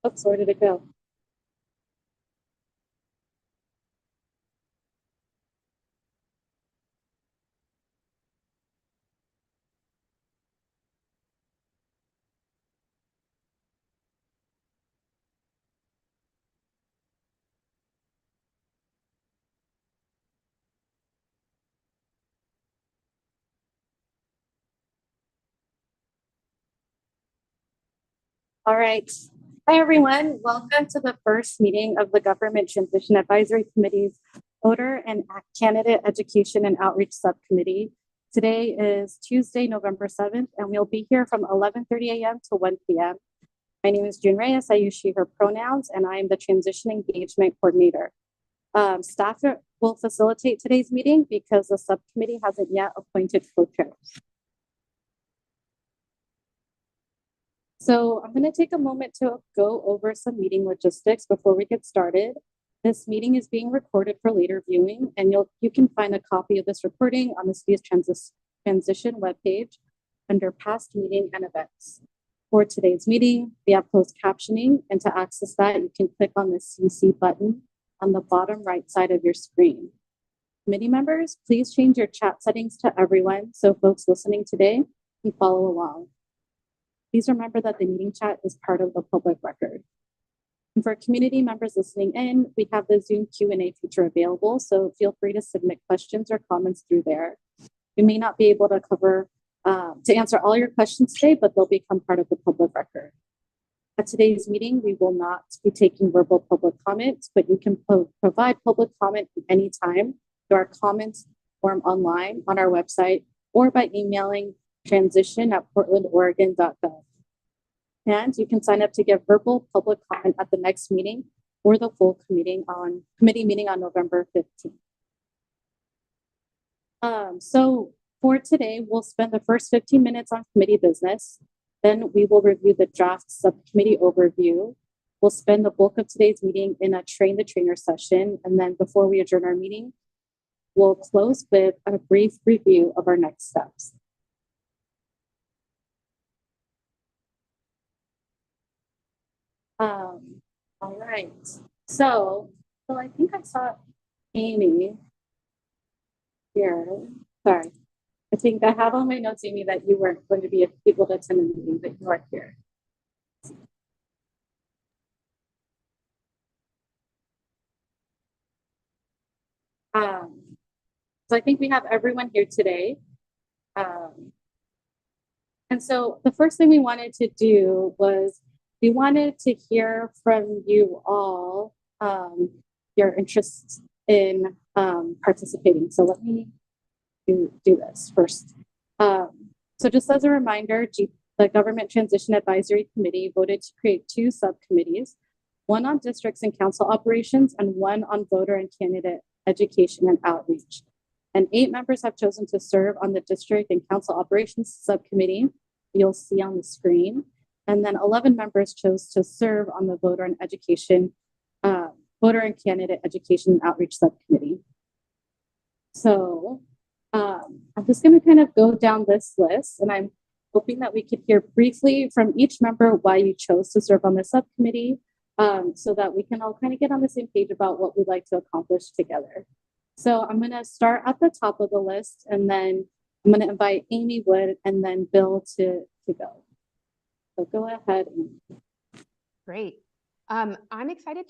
Oops, where did it go? All right. Hi, everyone. Welcome to the first meeting of the Government Transition Advisory Committee's Voter and Candidate Education and Outreach Subcommittee. Today is Tuesday, November 7th, and we'll be here from 11:30 a.m. to 1 p.m. My name is June Reyes. I use she, her pronouns, and I am the Transition Engagement Coordinator. Staff will facilitate today's meeting because the subcommittee hasn't yet appointed co-chairs. So I'm going to take a moment to go over some meeting logistics before we get started. This meeting is being recorded for later viewing, and you can find a copy of this recording on the city's transition webpage under past meeting and events. For today's meeting, we have closed captioning, and to access that, you can click on the CC button on the bottom right side of your screen. Committee members, please change your chat settings to everyone so folks listening today can follow along. Please remember that the meeting chat is part of the public record. And for community members listening in, we have the Zoom Q&A feature available, so feel free to submit questions or comments through there. We may not be able to to answer all your questions today, but they'll become part of the public record. At today's meeting, we will not be taking verbal public comments, but you can provide public comment at any time through our comments form online on our website or by emailing transition@portlandoregon.gov. And you can sign up to give verbal public comment at the next meeting or the full committee meeting on November 15th. So for today, we'll spend the first 15 minutes on committee business. Then we will review the draft subcommittee overview. We'll spend the bulk of today's meeting in a train the trainer session. And then before we adjourn our meeting, we'll close with a brief review of our next steps. All right. So I think I saw Amy here. Sorry. I think I have on my notes, Amy, that you weren't going to be able to attend the meeting, but you are here. So I think we have everyone here today. And so the first thing we wanted to do was we wanted to hear from you all your interests in participating. So let me do this first. So just as a reminder, the Government Transition Advisory Committee voted to create two subcommittees, one on districts and council operations and one on voter and candidate education and outreach. And 8 members have chosen to serve on the district and council operations subcommittee, you'll see on the screen. And then 11 members chose to serve on the voter and candidate education and outreach subcommittee. So I'm just going to kind of go down this list, and I'm hoping that we could hear briefly from each member why you chose to serve on the subcommittee, so that we can all kind of get on the same page about what we'd like to accomplish together. So I'm going to start at the top of the list, and then I'm going to invite Amy Wood and then Bill to go. So go ahead. Great. I'm excited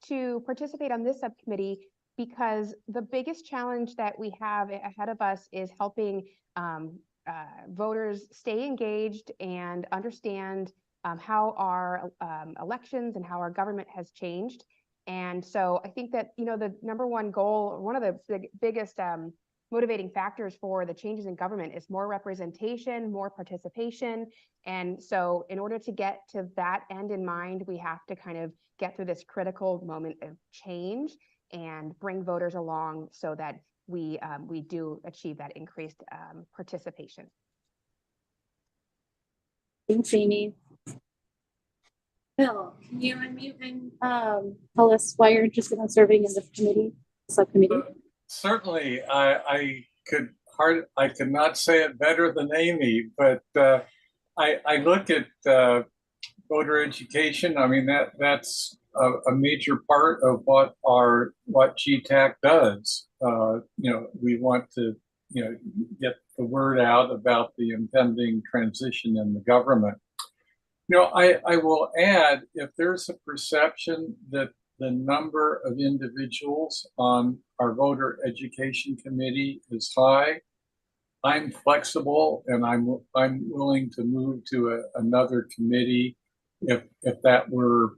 to participate on this subcommittee because the biggest challenge that we have ahead of us is helping voters stay engaged and understand how our elections and how our government has changed. And so I think that, the number one goal, one of the biggest motivating factors for the changes in government is more representation, more participation. And so in order to get to that end in mind, we have to kind of get through this critical moment of change and bring voters along so that we do achieve that increased participation. Thanks, Amy. Bill, can you unmute and tell us why you're interested in serving in the subcommittee? Certainly, I could not say it better than Amy, but I look at voter education. I mean, that's a major part of what GTAC does. We want to, get the word out about the impending transition in the government. I will add, if there's a perception that the number of individuals on our voter education committee is high, I'm flexible and I'm willing to move to another committee if that were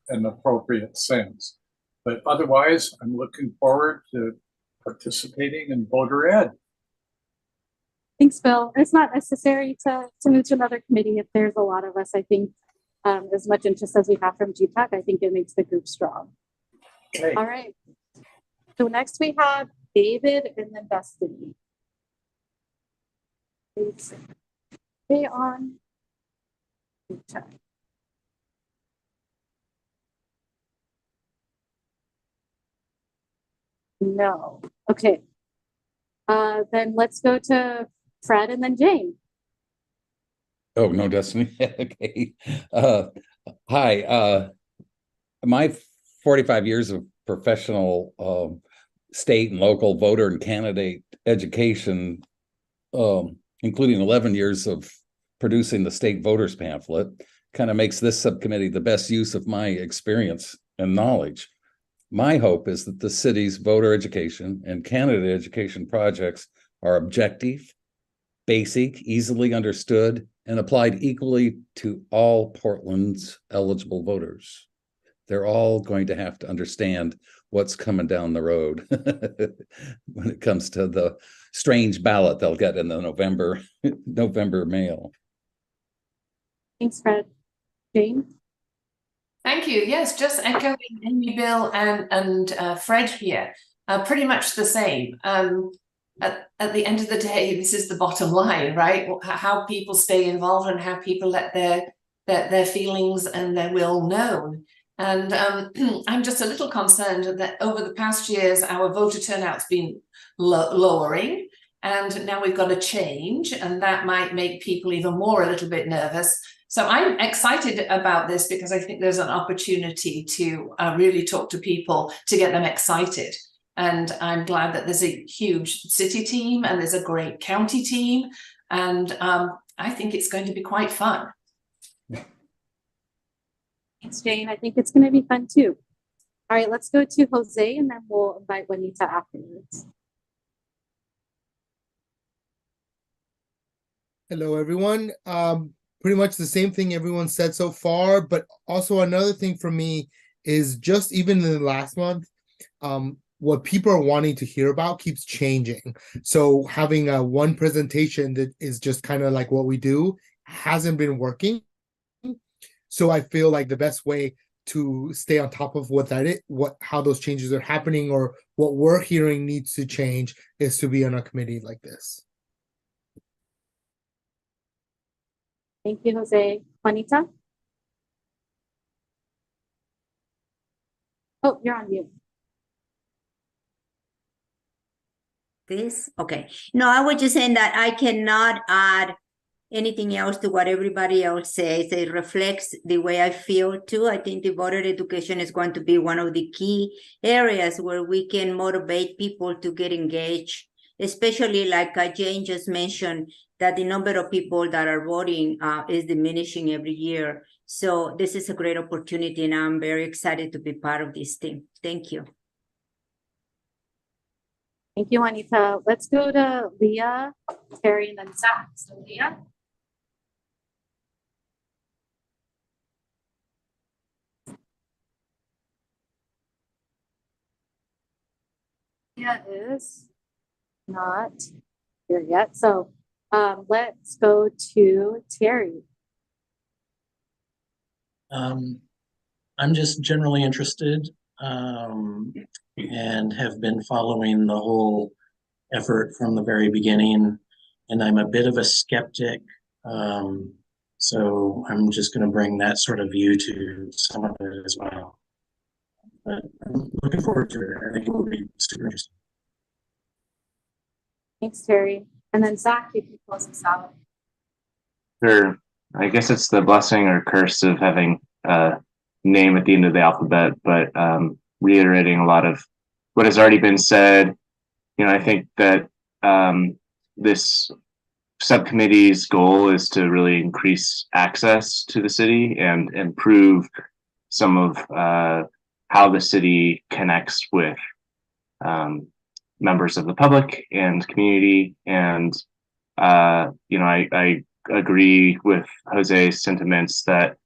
an appropriate sense. But otherwise, I'm looking forward to participating in voter ed. Thanks, Bill. It's not necessary to move to another committee if there's a lot of us. I think as much interest as we have from GTAC, I think it makes the group strong. Okay. All right. So next we have David and then Destiny. Stay on. No. Okay. Then let's go to Fred and then Jane. Oh, no, Destiny. Okay. Hi. My 45 years of professional state and local voter and candidate education, including 11 years of producing the state voters pamphlet, kind of makes this subcommittee the best use of my experience and knowledge. My hope is that the city's voter education and candidate education projects are objective, basic, easily understood, and applied equally to all Portland's eligible voters. They're all going to have to understand what's coming down the road when it comes to the strange ballot they'll get in the November mail. Thanks, Fred. Jane? Thank you. Yes, just echoing Amy, Bill, and Fred here. Pretty much the same. At the end of the day, this is the bottom line, right? How people stay involved and how people let their feelings and their will known. And I'm just a little concerned that over the past years, our voter turnout's been lowering, and now we've got a change, and that might make people even more a little bit nervous. So I'm excited about this because I think there's an opportunity to really talk to people to get them excited. And I'm glad that there's a huge city team and there's a great county team. And I think it's going to be quite fun. Thanks, Jane. I think it's going to be fun too. All right, let's go to Jose and then we'll invite Juanita afterwards. Hello, everyone. Pretty much the same thing everyone said so far, but also another thing for me is just even in the last month, what people are wanting to hear about keeps changing. So having one presentation that is just kind of like what we do hasn't been working. So I feel like the best way to stay on top of how those changes are happening or what we're hearing needs to change is to be on a committee like this. Thank you, Jose. Juanita? Oh, you're on mute. This? Okay. No, I was just saying that I cannot add anything else to what everybody else says. It reflects the way I feel too. I think the voter education is going to be one of the key areas where we can motivate people to get engaged, especially like Jane just mentioned, that the number of people that are voting is diminishing every year. So this is a great opportunity and I'm very excited to be part of this team. Thank you. Thank you, Juanita. Let's go to Leah, Terry, and then Zach. So Leah? Leah is not here yet. So let's go to Terry. I'm just generally interested and have been following the whole effort from the very beginning. And I'm a bit of a skeptic. So I'm just going to bring that sort of view to some of it as well. But I'm looking forward to it. I think it will be super interesting. Thanks, Terry. And then Zach, you can close us out. Sure. I guess it's the blessing or curse of having a name at the end of the alphabet, but reiterating a lot of what has already been said. I think that this subcommittee's goal is to really increase access to the city and improve some of how the city connects with members of the public and community. And I agree with Jose's sentiments that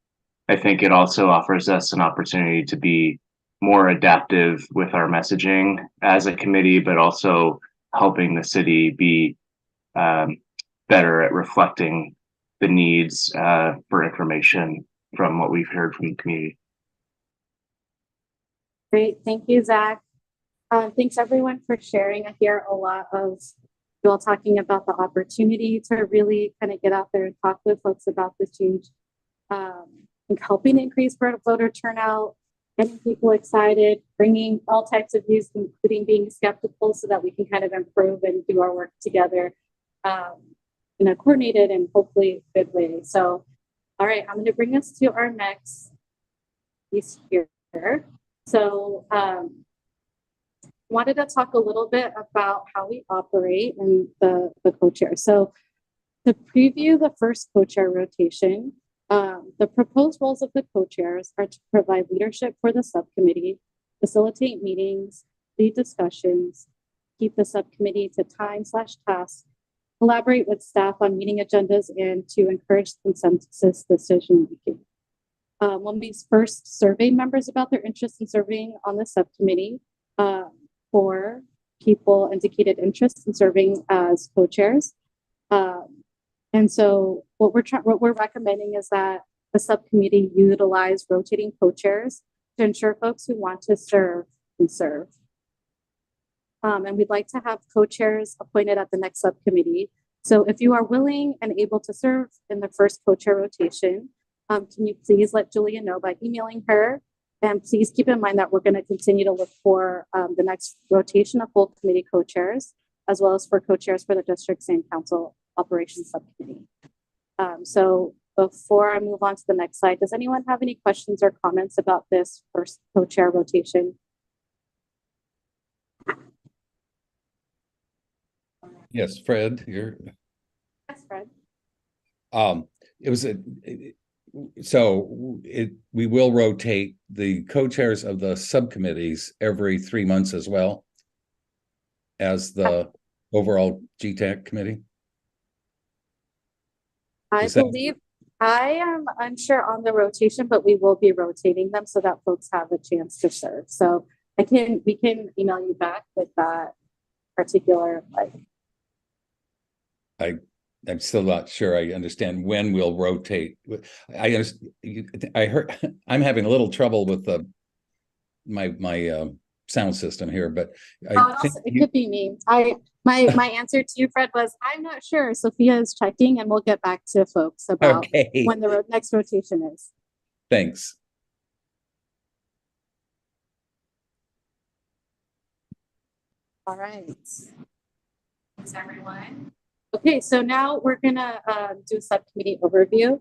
I think it also offers us an opportunity to be more adaptive with our messaging as a committee, but also helping the city be better at reflecting the needs for information from what we've heard from the community. Great, thank you, Zach. Thanks everyone for sharing. I hear a lot of you all talking about the opportunity to really kind of get out there and talk with folks about this change, and helping increase voter turnout, getting people excited, bringing all types of views, including being skeptical, so that we can kind of improve and do our work together in a coordinated and hopefully good way. So, all right, I'm going to bring us to our next piece here. So, wanted to talk a little bit about how we operate and the co-chair. So to preview the first co-chair rotation, the proposed roles of the co-chairs are to provide leadership for the subcommittee, facilitate meetings, lead discussions, keep the subcommittee to time/tasks, collaborate with staff on meeting agendas, and to encourage consensus decision making. When we first surveyed members about their interest in serving on the subcommittee, 4 people indicated interest in serving as co-chairs. And so what we're recommending is that the subcommittee utilize rotating co-chairs to ensure folks who want to serve can serve. And we'd like to have co-chairs appointed at the next subcommittee. So if you are willing and able to serve in the first co-chair rotation, can you please let Julia know by emailing her? And please keep in mind that we're going to continue to look for the next rotation of full committee co-chairs, as well as for co-chairs for the districts and council operations subcommittee. So before I move on to the next slide, does anyone have any questions or comments about this first co-chair rotation? Yes, Fred, you're. Yes, Fred. We will rotate the co-chairs of the subcommittees every 3 months as well as the overall GTAC committee. I believe I am unsure on the rotation, but we will be rotating them so that folks have a chance to serve. So we can email you back with that particular I'm still not sure I understand when we'll rotate. I heard I'm having a little trouble with my sound system here, but I think it could be me. My answer to you, Fred, was I'm not sure. Sophia is checking, and we'll get back to folks about when the next rotation is. Thanks. All right. Thanks, everyone. Okay, so now we're gonna do a subcommittee overview.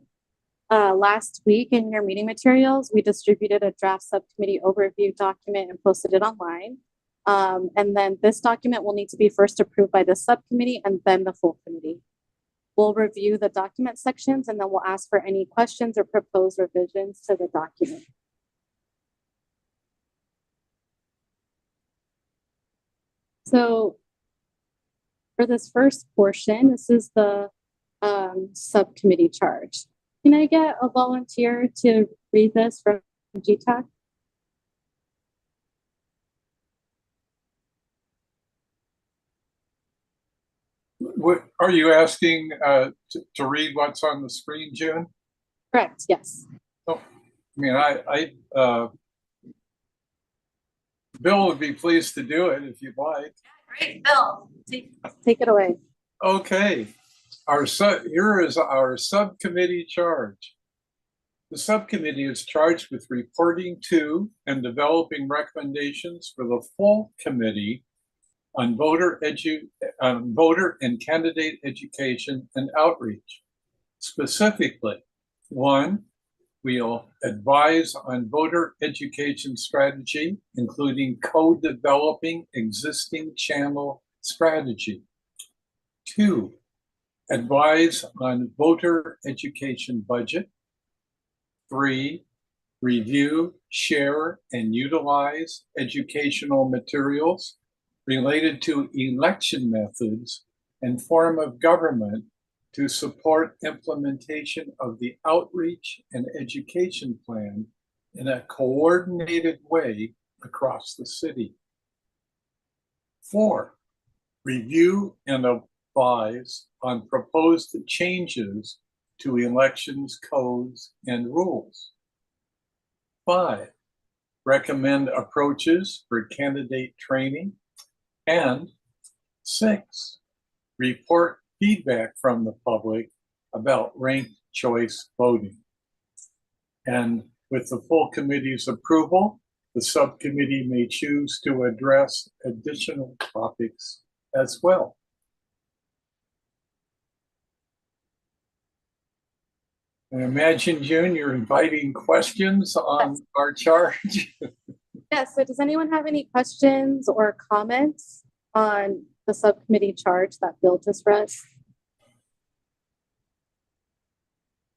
Last week in your meeting materials, we distributed a draft subcommittee overview document and posted it online. And then this document will need to be first approved by the subcommittee and then the full committee. We'll review the document sections and then we'll ask for any questions or proposed revisions to the document. So for this first portion, this is the subcommittee charge. Can I get a volunteer to read this from GTAC? What are you asking to read what's on the screen, June? Correct, yes. Oh, I mean, Bill would be pleased to do it if you'd like. Great, Bill, take it away. Okay, here is our subcommittee charge. The subcommittee is charged with reporting to and developing recommendations for the full committee on voter and candidate education and outreach. Specifically, One, we'll advise on voter education strategy, including co-developing existing channel strategy. Two, advise on voter education budget. Three, review, share, and utilize educational materials related to election methods and form of government to support implementation of the outreach and education plan in a coordinated way across the city. Four, review and advise on proposed changes to elections codes and rules. Five, recommend approaches for candidate training. And six, report feedback from the public about ranked choice voting. And with the full committee's approval, the subcommittee may choose to address additional topics as well. I imagine, June, you're inviting questions on our charge. Yes, so does anyone have any questions or comments on the subcommittee charge that Bill just read?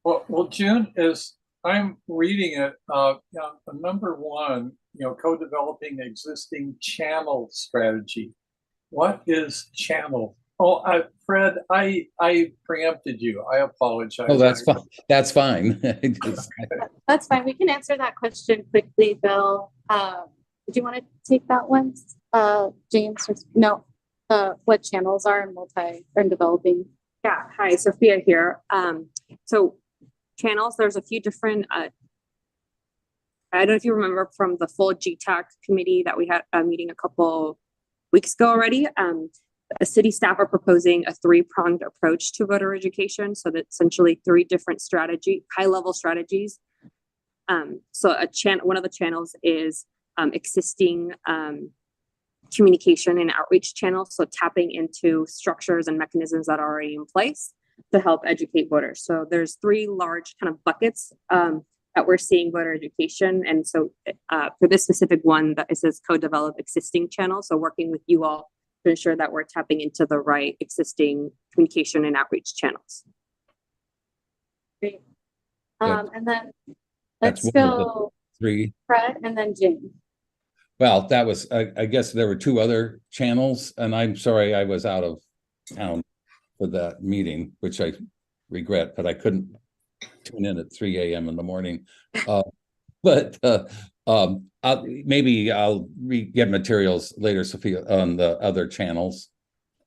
Well, June, as I'm reading it, number one, co-developing existing channel strategy. What is channel? Oh, Fred, I preempted you. I apologize. Oh, that's fine. That's fine. That's fine. We can answer that question quickly, Bill. Do you want to take that one, James? No. What channels are in developing? Yeah. Hi, Sophia here. So channels, there's a few different. I don't know if you remember from the full GTAC committee that we had a meeting a couple weeks ago already. The city staff are proposing a three-pronged approach to voter education. So that essentially three different high-level strategies. So one of the channels is existing communication and outreach channels. So tapping into structures and mechanisms that are already in place to help educate voters. So there's three large kind of buckets that we're seeing voter education. And so for this specific one, that it says co-develop existing channels. So working with you all to ensure that we're tapping into the right existing communication and outreach channels. Great. And then let's go three. Fred and then Jane. Well, that was, I guess there were two other channels, and I'm sorry I was out of town for that meeting, which I regret, but I couldn't tune in at 3 a.m. in the morning. Maybe I'll get materials later, Sophia, on the other channels.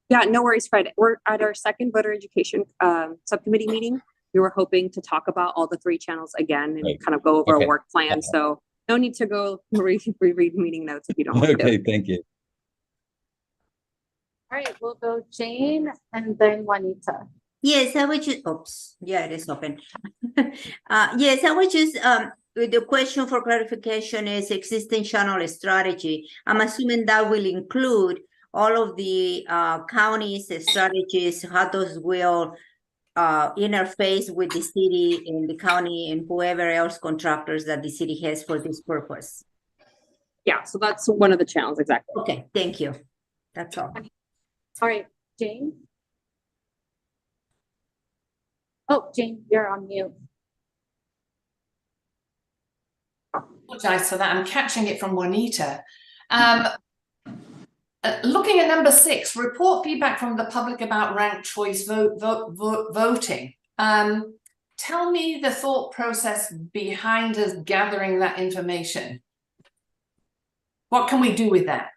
Yeah, no worries, Fred. We're at our second voter education subcommittee meeting. We were hoping to talk about all the three channels again and kind of go over a work plan. So no need to go reread meeting notes if you don't want to. Okay, thank you. All right, we'll go Jane and then Juanita. Yes, I would just, oops, yeah, it is open. Yes, I would just, the question for clarification is existing channel strategy. I'm assuming that will include all of the counties, strategies, how those will interface with the city and the county and whoever else contractors that the city has for this purpose. Yeah, so that's one of the channels, exactly. Okay, thank you. That's all. All right, Jane. Oh, Jane, you're on mute. Apologize for that. I'm catching it from Juanita. Looking at number 6, report feedback from the public about ranked choice voting. Tell me the thought process behind us gathering that information. What can we do with that?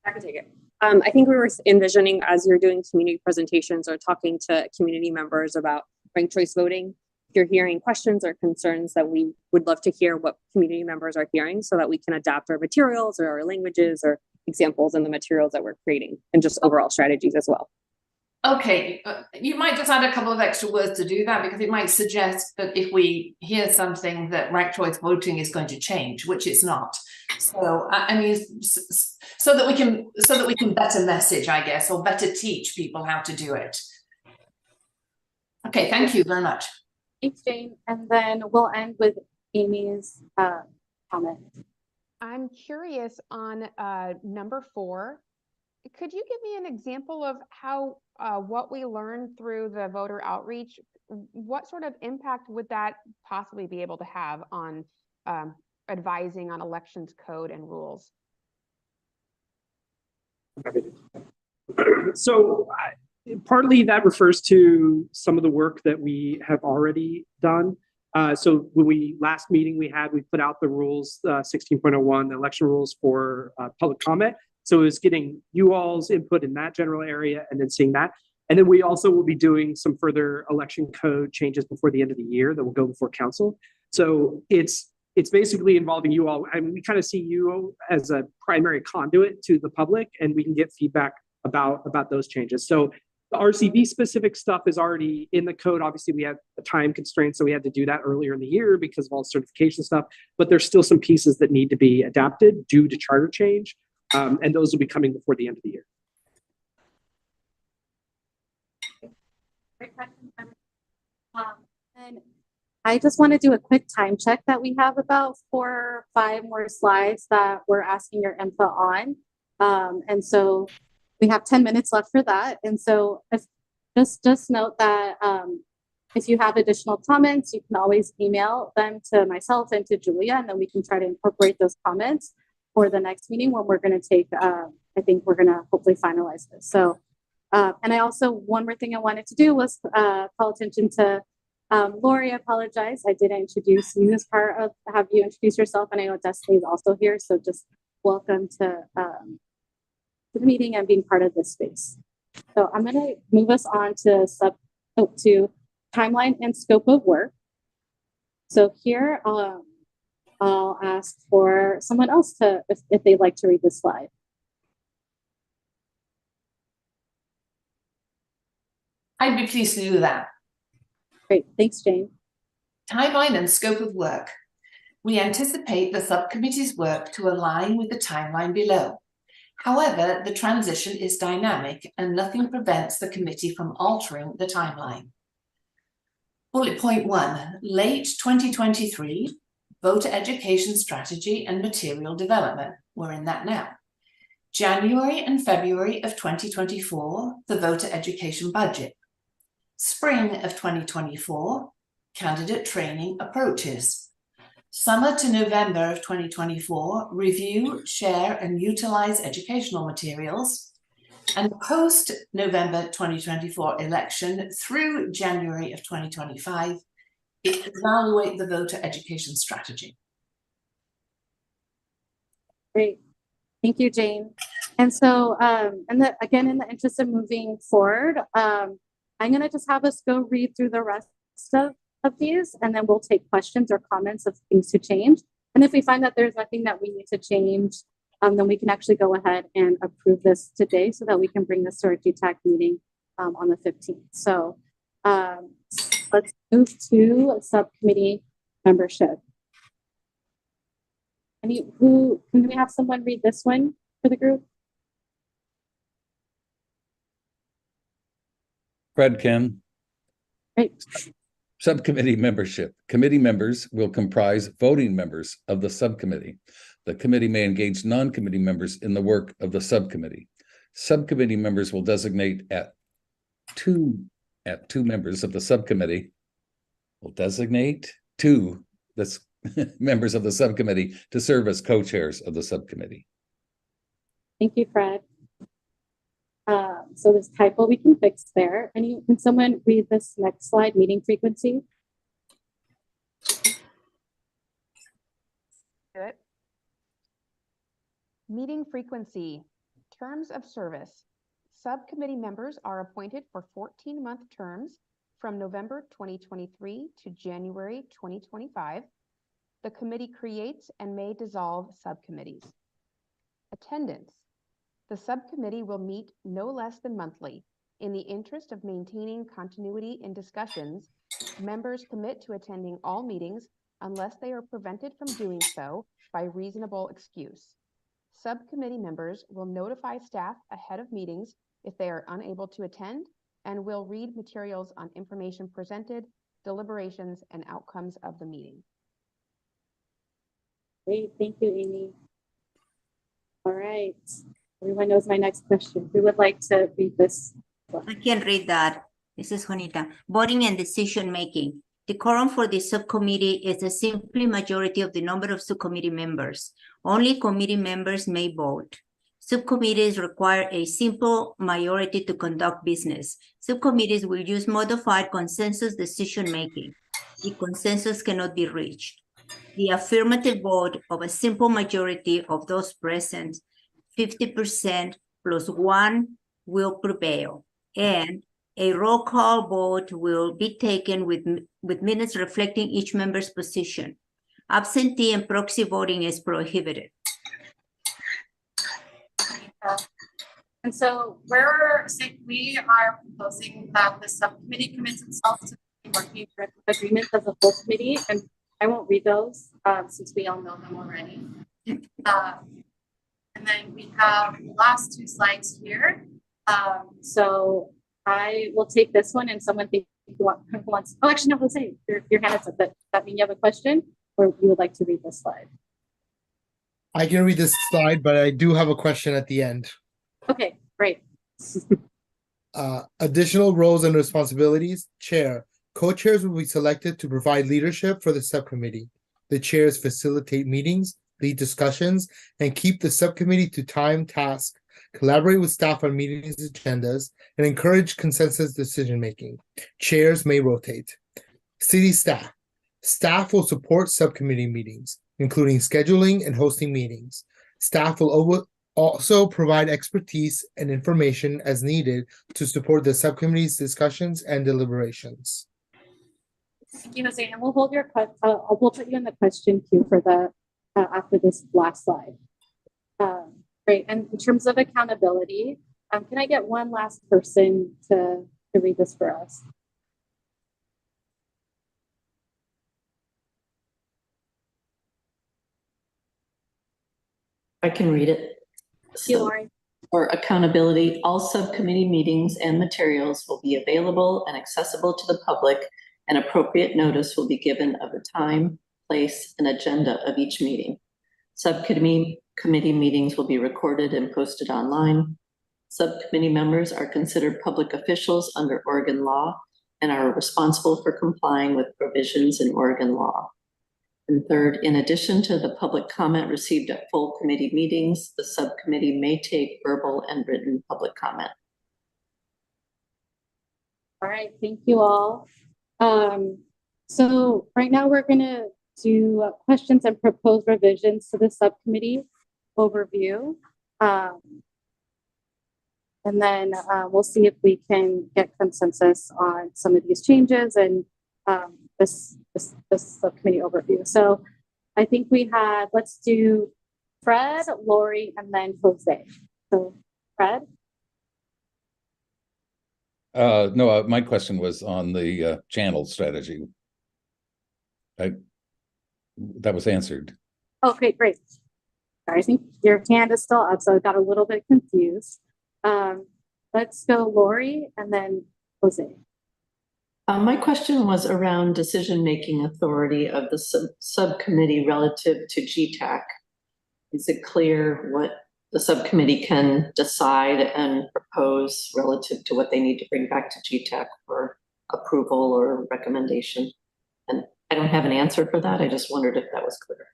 I can take it. I think we were envisioning, as you're doing community presentations or talking to community members about ranked choice voting, if you're hearing questions or concerns, that we would love to hear what community members are hearing so that we can adapt our materials or our languages or examples in the materials that we're creating, and just overall strategies as well. Okay, you might just add a couple of extra words to do that, because it might suggest that if we hear something that ranked choice voting is going to change, which it's not. So I mean, so that we can better message, I guess, or better teach people how to do it. Okay, thank you very much. Thanks, Jane. And then we'll end with Amy's comment. I'm curious on number 4. Could you give me an example of how what we learned through the voter outreach, what sort of impact would that possibly be able to have on advising on elections code and rules? So partly that refers to some of the work that we have already done. So when last meeting we put out the rules, 16.01, the election rules for public comment. So it was getting you all's input in that general area and then seeing that. And then we also will be doing some further election code changes before the end of the year that will go before council. So it's basically involving you all. I mean, we kind of see you as a primary conduit to the public, and we can get feedback about those changes. So the RCV specific stuff is already in the code. Obviously, we have a time constraint, so we had to do that earlier in the year because of all certification stuff. But there's still some pieces that need to be adapted due to charter change, and those will be coming before the end of the year. Great question. And I just want to do a quick time check that we have about 4 or 5 more slides that we're asking your input on. And so we have 10 minutes left for that. And so just note that if you have additional comments, you can always email them to myself and to Julia, and then we can try to incorporate those comments for the next meeting when we're going to take, I think we're going to hopefully finalize this. So, and I also, one more thing I wanted to do was call attention to Lori. I apologize. I didn't introduce you as part of, have you introduce yourself, and I know Destiny is also here. So just welcome to the meeting and being part of this space. So I'm going to move us on to to timeline and scope of work. So here I'll ask for someone else to, if they'd like to read this slide. I'd be pleased to do that. Great, thanks, Jane. Timeline and scope of work. We anticipate the subcommittee's work to align with the timeline below. However, the transition is dynamic and nothing prevents the committee from altering the timeline. Bullet point 1, late 2023, voter education strategy and material development. We're in that now. January and February of 2024, the voter education budget. Spring of 2024, candidate training approaches. Summer to November of 2024, review, share, and utilize educational materials. And post-November 2024 election through January of 2025, evaluate the voter education strategy. Great. Thank you, Jane. And so, again, in the interest of moving forward, I'm going to just have us go read through the rest of these, and then we'll take questions or comments of things to change. And if we find that there's nothing that we need to change, then we can actually go ahead and approve this today so that we can bring this to our GTAC meeting on the 15th. So let's move to subcommittee membership. Can we have someone read this one for the group? Fred can. Great. Subcommittee membership. Committee members will comprise voting members of the subcommittee. The committee may engage non-committee members in the work of the subcommittee. Subcommittee members will designate at two members of the subcommittee. Will designate two members of the subcommittee to serve as co-chairs of the subcommittee. Thank you, Fred. So this typo we can fix there. Can someone read this next slide, meeting frequency? Good. Meeting frequency, terms of service. Subcommittee members are appointed for 14-month terms from November 2023 to January 2025. The committee creates and may dissolve subcommittees. Attendance. The subcommittee will meet no less than monthly. In the interest of maintaining continuity in discussions, members commit to attending all meetings unless they are prevented from doing so by reasonable excuse. Subcommittee members will notify staff ahead of meetings if they are unable to attend and will read materials on information presented deliberations, and outcomes of the meeting. Great, thank you, Amy. All right, everyone knows my next question. Who would like to read this? I can read that. This is Juanita. Voting and decision making. The quorum for the subcommittee is a simple majority of the number of subcommittee members. Only committee members may vote. Subcommittees require a simple majority to conduct business. Subcommittees will use modified consensus decision making. The consensus cannot be reached. The affirmative vote of a simple majority of those present, 50% plus one, will prevail, and a roll call vote will be taken with minutes reflecting each member's position. Absentee and proxy voting is prohibited. And so we are proposing that the subcommittee commits itself to working agreements as a full committee, and I won't read those since we all know them already. And then we have the last two slides here. So I will take this one, and someone think who wants. Oh, actually, no, Jose, your hand is up. Does that mean you have a question, or you would like to read this slide? I can read this slide, but I do have a question at the end. Okay, great. Additional roles and responsibilities. Chair. Co-chairs will be selected to provide leadership for the subcommittee. The chairs facilitate meetings, lead discussions, and keep the subcommittee to time task, collaborate with staff on meetings agendas, and encourage consensus decision-making. Chairs may rotate. City staff. Staff will support subcommittee meetings, including scheduling and hosting meetings. Staff will also provide expertise and information as needed to support the subcommittee's discussions and deliberations. Thank you, Jose, and we'll hold your we'll put you in the question queue for the after this last slide. Great, and in terms of accountability, can I get one last person to read this for us? I can read it. For accountability, all subcommittee meetings and materials will be available and accessible to the public, and appropriate notice will be given of the time, place, and agenda of each meeting. Subcommittee meetings will be recorded and posted online. Subcommittee members are considered public officials under Oregon law and are responsible for complying with provisions in Oregon law. And third, in addition to the public comment received at full committee meetings, the subcommittee may take verbal and written public comment. All right, thank you all. So right now we're going to do questions and proposed revisions to the subcommittee overview. And then we'll see if we can get consensus on some of these changes and this subcommittee overview. So I think we had, let's do Fred, Lori, and then Jose. So Fred? No, my question was on the channel strategy. That was answered. Okay, great. Sorry, I think your hand is still up, so I got a little bit confused. Let's go Lori and then Jose. My question was around decision-making authority of the subcommittee relative to GTAC. Is it clear what the subcommittee can decide and propose relative to what they need to bring back to GTAC for approval or recommendation? And I don't have an answer for that. I just wondered if that was clear.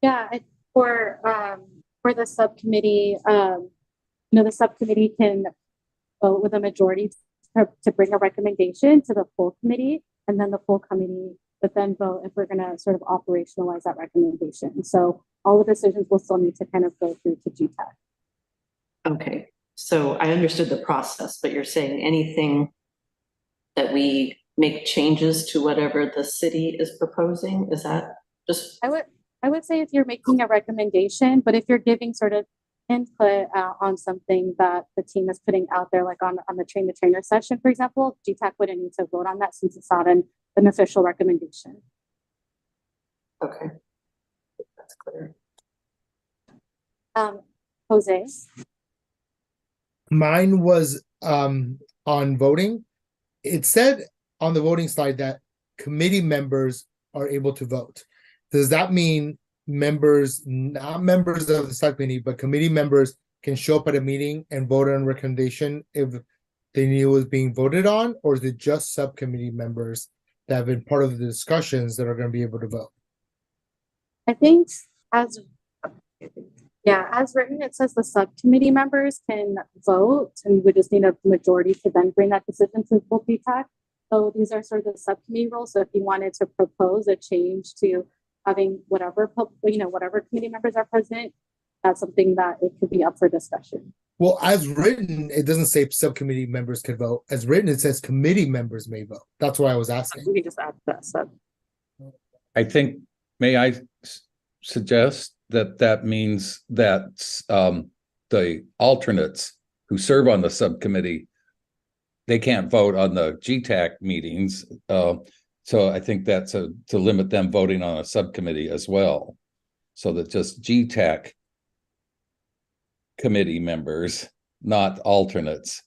Yeah, for the subcommittee, the subcommittee can vote with a majority to bring a recommendation to the full committee, and then the full committee would then vote if we're going to sort of operationalize that recommendation. So all the decisions will still need to kind of go through to GTAC. Okay, so I understood the process, but you're saying anything that we make changes to whatever the city is proposing, is that just? I would say if you're making a recommendation, but if you're giving sort of input on something that the team is putting out there, like on the train the trainer session, for example, GTAC wouldn't need to vote on that since it's not an official recommendation. Okay, that's clear. Jose? Mine was on voting. It said on the voting slide that committee members are able to vote. Does that mean members, not members of the subcommittee, but committee members can show up at a meeting and vote on recommendation if they knew it was being voted on, or is it just subcommittee members that have been part of the discussions that are going to be able to vote? I think as written, it says the subcommittee members can vote, and we just need a majority to then bring that decision to full PTAC. So these are sort of the subcommittee rules. So if you wanted to propose a change to having whatever committee members are present, that's something that it could be up for discussion. Well, as written, it doesn't say subcommittee members could vote. As written, it says committee members may vote. That's why I was asking. We can just add that sub. I think, may I suggest that means that the alternates who serve on the subcommittee, they can't vote on the GTAC meetings. So I think that's to limit them voting on a subcommittee as well. So that just GTAC committee members, not alternates.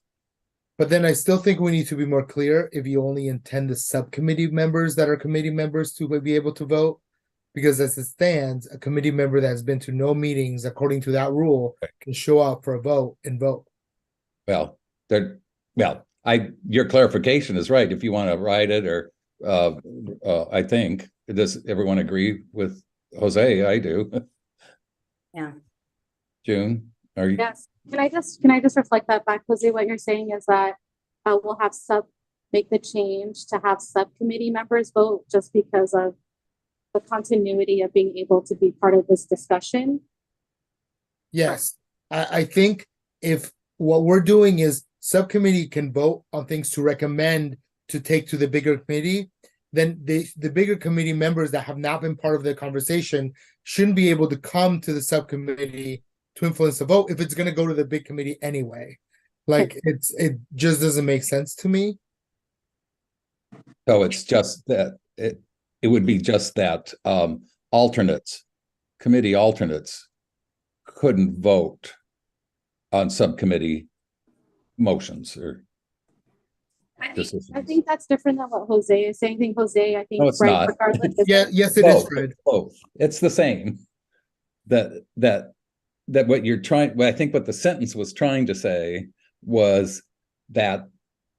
But then I still think we need to be more clear if you only intend the subcommittee members that are committee members to be able to vote. Because as it stands, a committee member that has been to no meetings according to that rule can show up for a vote and vote. Well, your clarification is right. If you want to write it, or I think, does everyone agree with Jose? I do. Yeah. June, are you? Yes. Can I just reflect that back, Jose? What you're saying is that we'll have make the change to have subcommittee members vote just because of the continuity of being able to be part of this discussion. Yes, I think if what we're doing is subcommittee can vote on things to recommend to take to the bigger committee, then the bigger committee members that have not been part of the conversation shouldn't be able to come to the subcommittee to influence the vote if it's going to go to the big committee anyway. Like it just doesn't make sense to me. So it's just that it would be just that committee alternates couldn't vote on subcommittee motions or decisions. I think that's different than what Jose is saying. I think No, it's right, not. regardless. Yes, it is, Fred. Both. It's the same. That what you're trying, well, I think what the sentence was trying to say was that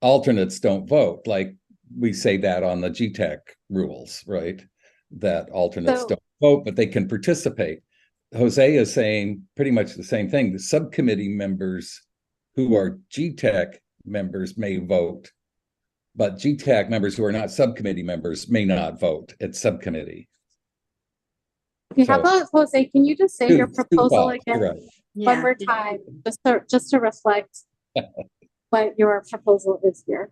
alternates don't vote. Like we say that on the GTAC rules, right? That alternates don't vote, but they can participate. Jose is saying pretty much the same thing. The subcommittee members who are GTAC members may vote, but GTAC members who are not subcommittee members may not vote at subcommittee. Okay, how about Jose? Can you just say your proposal again right. one more time, just to reflect what your proposal is here?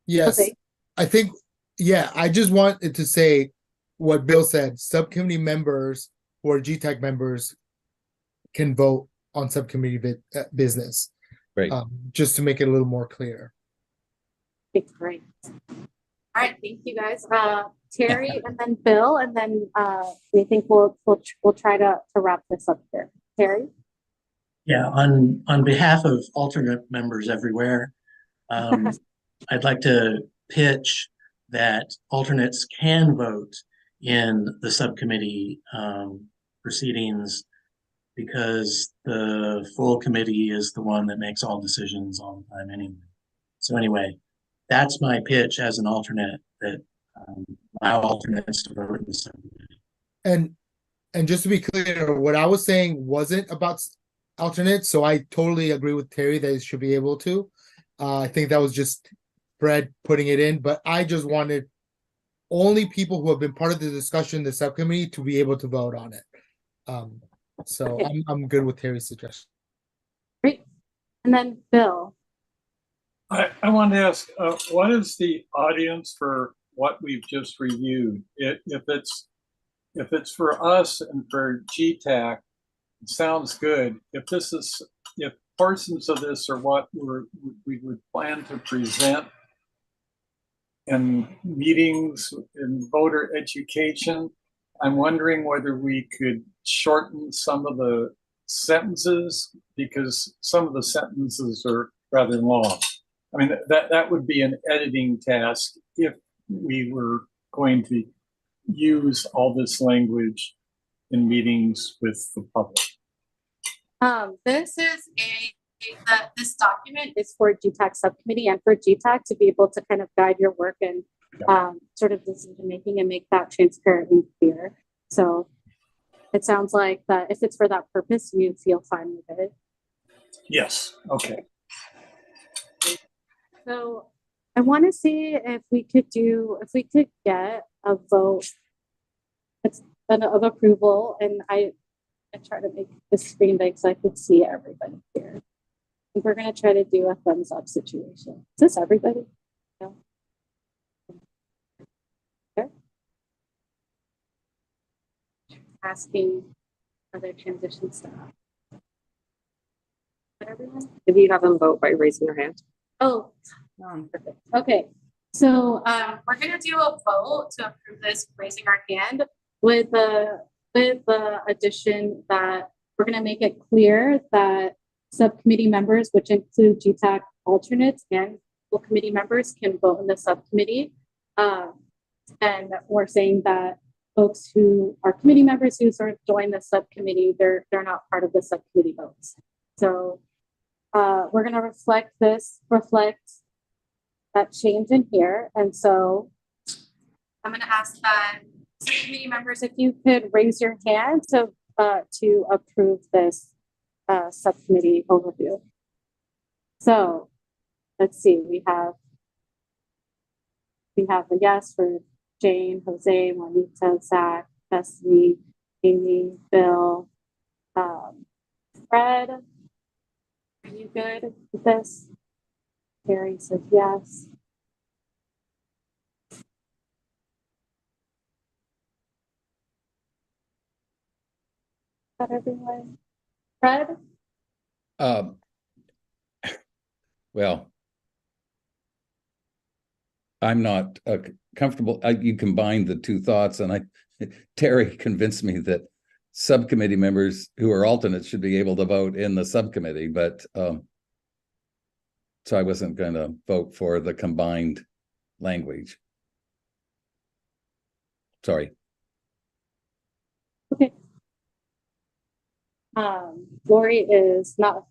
Yes, Jose? I think. Yeah, I just wanted to say what Bill said. Subcommittee members who are GTAC members can vote on subcommittee business. Great. Just to make it a little more clear. Okay, great. All right, thank you guys. Terry and then Bill, and then we think we'll try to wrap this up here. Terry? Yeah, on behalf of alternate members everywhere, I'd like to pitch that alternates can vote in the subcommittee proceedings because the full committee is the one that makes all decisions all the time anyway. So anyway, that's my pitch as an alternate, that allow alternates to vote in the subcommittee. And just to be clear, what I was saying wasn't about alternates, so I totally agree with Terry that it should be able to. I think that was just Fred putting it in, but I just wanted only people who have been part of the discussion in the subcommittee to be able to vote on it. So okay. I'm good with Terry's suggestion. Great. And then Bill. I want to ask, what is the audience for what we've just reviewed? If it's for us and for GTAC, it sounds good. If portions of this are what we would plan to present in meetings in voter education, I'm wondering whether we could shorten some of the sentences, because some of the sentences are rather long. I mean, that would be an editing task if we were going to use all this language in meetings with the public. This is this document is for GTAC subcommittee and for GTAC to be able to kind of guide your work and sort of decision making and make that transparent and clear. So it sounds like that if it's for that purpose, you feel fine with it. Yes. Okay. So I want to see if we could get a vote of approval, and I try to make the screen big so I could see everybody here. And we're going to try to do a thumbs up situation. Is this everybody? No. Okay. Asking other transition staff. Everyone? If you have them vote by raising your hand. Oh, perfect. Okay. So we're going to do a vote to approve this, raising our hand with the addition that we're going to make it clear that subcommittee members, which include GTAC alternates and full committee members, can vote in the subcommittee. And we're saying that folks who are committee members who sort of join the subcommittee, they're not part of the subcommittee votes. So we're going to reflect that change in here. And so I'm going to ask that subcommittee members, if you could raise your hand to approve this subcommittee overview. So let's see, we have a yes for Jane, Jose, Juanita, Zach, Destiny, Amy, Bill, Fred. Are you good with this? Carrie says yes. Got everyone? Fred? Well, I'm not comfortable. You combined the two thoughts, and Terry convinced me that subcommittee members who are alternates should be able to vote in the subcommittee, but so I wasn't going to vote for the combined language. Sorry. Okay. Lori is not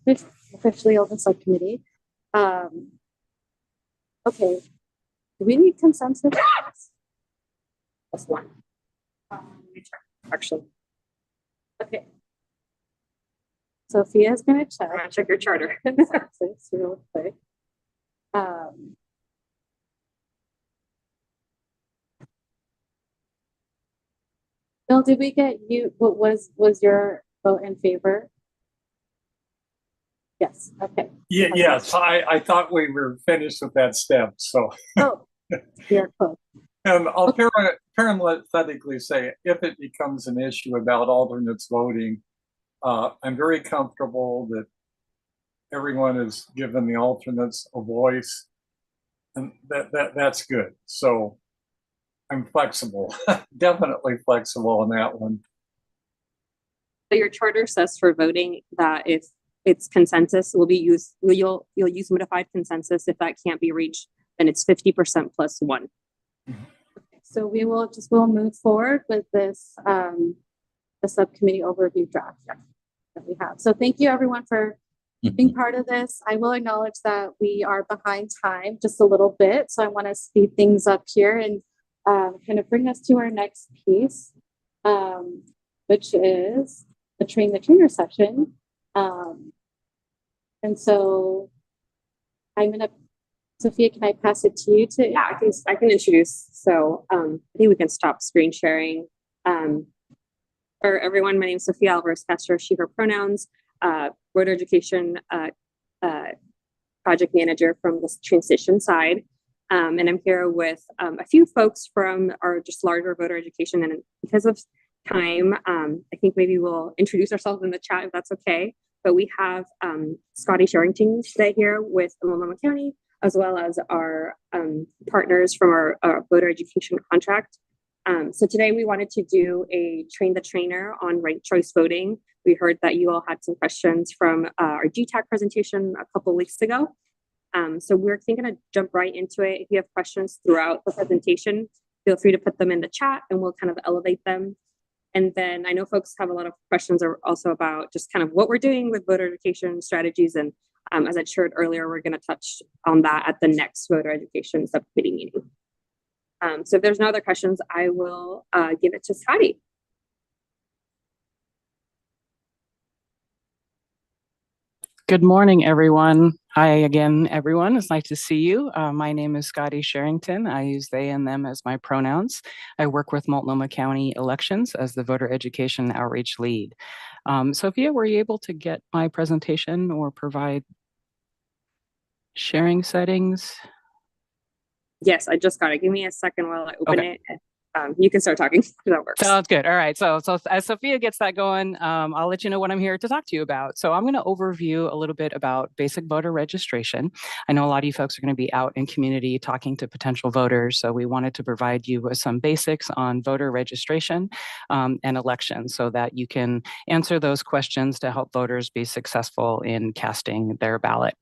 officially on the subcommittee. Okay. Do we need consensus? That's one. Actually. Okay. Sophia's gonna check. I'm gonna check your charter. Real quick. Bill, did we get you? What was your vote in favor? Yes. Okay. Yeah. Yes. I thought we were finished with that step. So. Oh, you're close. And I'll parenthetically say, if it becomes an issue about alternates voting, I'm very comfortable that everyone is given the alternates a voice, and that's good. So I'm flexible, definitely flexible on that one. But your charter says for voting that if it's consensus, you'll use modified consensus. If that can't be reached, then it's 50% plus one. Okay, so we'll move forward with this the subcommittee overview draft that we have. So thank you everyone for being part of this. I will acknowledge that we are behind time just a little bit, so I want to speed things up here and kind of bring us to our next piece, which is the train the trainer session. And so I'm gonna, Sophia, can I pass it to you to? Yeah, I can introduce. So I think we can stop screen sharing. For everyone, my name is Sophia Alvarez Castro, she, her pronouns, voter education project manager from the transition side. And I'm here with a few folks from our just larger voter education. And because of time, I think maybe we'll introduce ourselves in the chat if that's okay. But we have Scotty Sherrington today here with Multnomah County, as well as our partners from our voter education contract. So today we wanted to do a train the trainer on ranked choice voting. We heard that you all had some questions from our GTAC presentation a couple weeks ago. So we're going to jump right into it. If you have questions throughout the presentation, feel free to put them in the chat and we'll kind of elevate them. And then I know folks have a lot of questions also about just kind of what we're doing with voter education strategies. And as I shared earlier, we're going to touch on that at the next voter education subcommittee meeting. So if there's no other questions, I will give it to Scotty. Good morning, everyone. Hi again, everyone. It's nice to see you. My name is Scotty Sherrington. I use they and them as my pronouns. I work with Multnomah County Elections as the voter education outreach lead. Sophia, were you able to get my presentation or provide sharing settings? Yes, I just got it. Give me a second while I open Okay. it. You can start talking. That works. Sounds good. All right. So as Sophia gets that going, I'll let you know what I'm here to talk to you about. So I'm going to overview a little bit about basic voter registration. I know a lot of you folks are going to be out in community talking to potential voters. So we wanted to provide you with some basics on voter registration and elections so that you can answer those questions to help voters be successful in casting their ballot.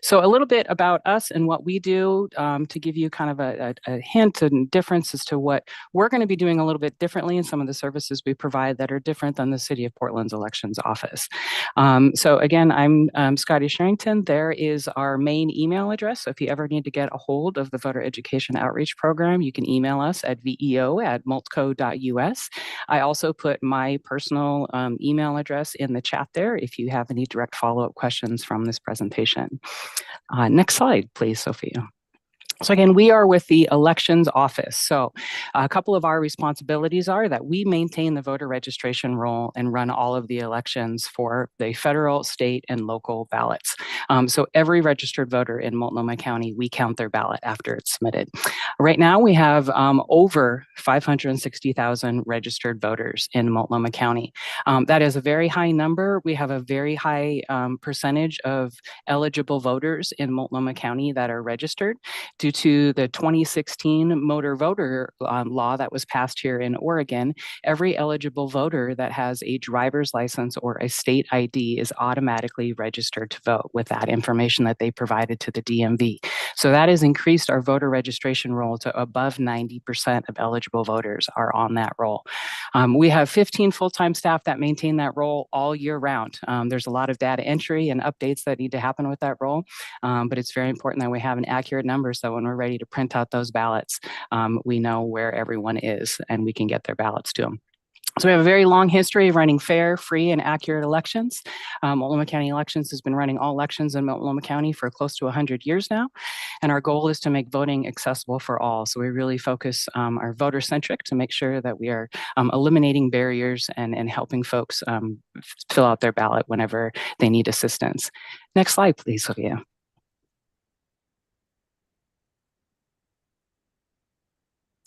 So a little bit about us and what we do to give you kind of a hint and difference as to what we're going to be doing a little bit differently in some of the services we provide that are different than the City of Portland's elections office. So again, I'm Scotty Sherrington. There is our main email address. So if you ever need to get a hold of the Voter Education Outreach Program, you can email us at veo@multco.us. I also put my personal email address in the chat there if you have any direct follow-up questions from this presentation. Next slide, please, Sophia. So again, we are with the Elections Office. So a couple of our responsibilities are that we maintain the voter registration roll and run all of the elections for the federal, state, and local ballots. So every registered voter in Multnomah County, we count their ballot after it's submitted. Right now, we have over 560,000 registered voters in Multnomah County. That is a very high number. We have a very high percentage of eligible voters in Multnomah County that are registered due to the 2016 motor voter law that was passed here in Oregon. Every eligible voter that has a driver's license or a state ID is automatically registered to vote with that information that they provided to the DMV. So that has increased our voter registration roll to above 90% of eligible voters are on that roll. We have 15 full-time staff that maintain that roll all year round. There's a lot of data entry and updates that need to happen with that roll, but it's very important that we have an accurate number so when we're ready to print out those ballots, we know where everyone is and we can get their ballots to them. So we have a very long history of running fair, free, and accurate elections. Multnomah County Elections has been running all elections in Multnomah County for close to 100 years now. And our goal is to make voting accessible for all. So we really focus our voter-centric to make sure that we are eliminating barriers and helping folks fill out their ballot whenever they need assistance. Next slide, please, Sophia.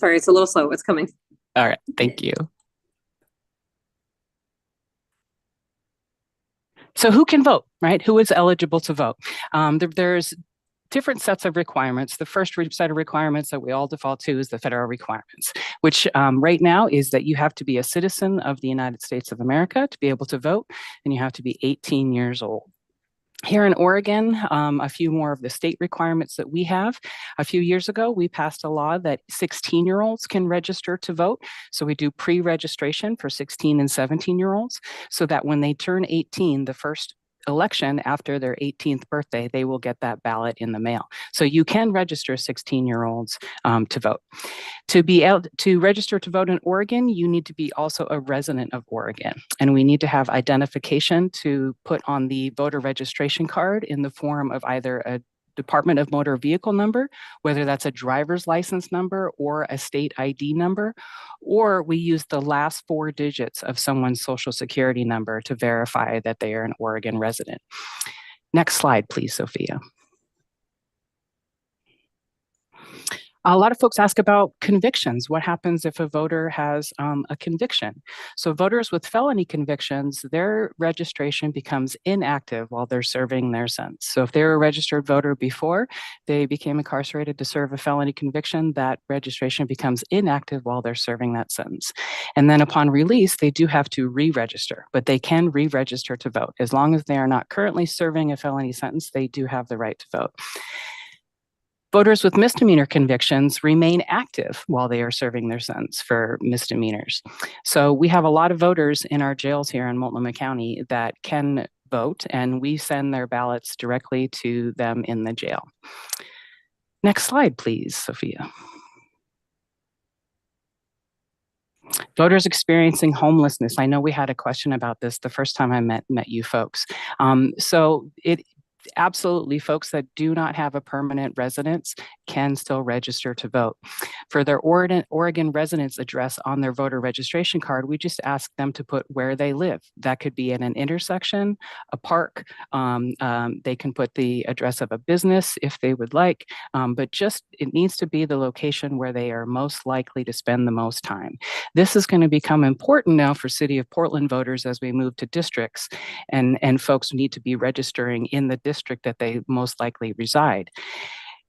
Sorry, it's a little slow. It's coming. All right, thank you. So who can vote, right? Who is eligible to vote? There's different sets of requirements. The first set of requirements that we all default to is the federal requirements, which right now is that you have to be a citizen of the United States of America to be able to vote, and you have to be 18 years old. Here in Oregon, a few more of the state requirements that we have. A few years ago, we passed a law that 16-year-olds can register to vote. So we do pre-registration for 16 and 17-year-olds so that when they turn 18, the first election after their 18th birthday, they will get that ballot in the mail. So you can register 16-year-olds to vote. To be able to register to vote in Oregon, you need to be also a resident of Oregon. And we need to have identification to put on the voter registration card in the form of either a Department of Motor Vehicle number, whether that's a driver's license number or a state ID number, or we use the last 4 digits of someone's social security number to verify that they are an Oregon resident. Next slide, please, Sophia. A lot of folks ask about convictions. What happens if a voter has a conviction? So voters with felony convictions, their registration becomes inactive while they're serving their sentence. So if they were a registered voter before they became incarcerated to serve a felony conviction, that registration becomes inactive while they're serving that sentence. And then upon release, they do have to re-register, but they can re-register to vote. As long as they are not currently serving a felony sentence, they do have the right to vote. Voters with misdemeanor convictions remain active while they are serving their sentence for misdemeanors. So we have a lot of voters in our jails here in Multnomah County that can vote, and we send their ballots directly to them in the jail. Next slide, please, Sophia. Voters experiencing homelessness. I know we had a question about this the first time I met you folks. So absolutely, folks that do not have a permanent residence can still register to vote. For their Oregon residence address on their voter registration card, we just ask them to put where they live. That could be in an intersection, a park. They can put the address of a business if they would like, but it needs to be the location where they are most likely to spend the most time. This is going to become important now for City of Portland voters as we move to districts, and folks need to be registering in the district that they most likely reside.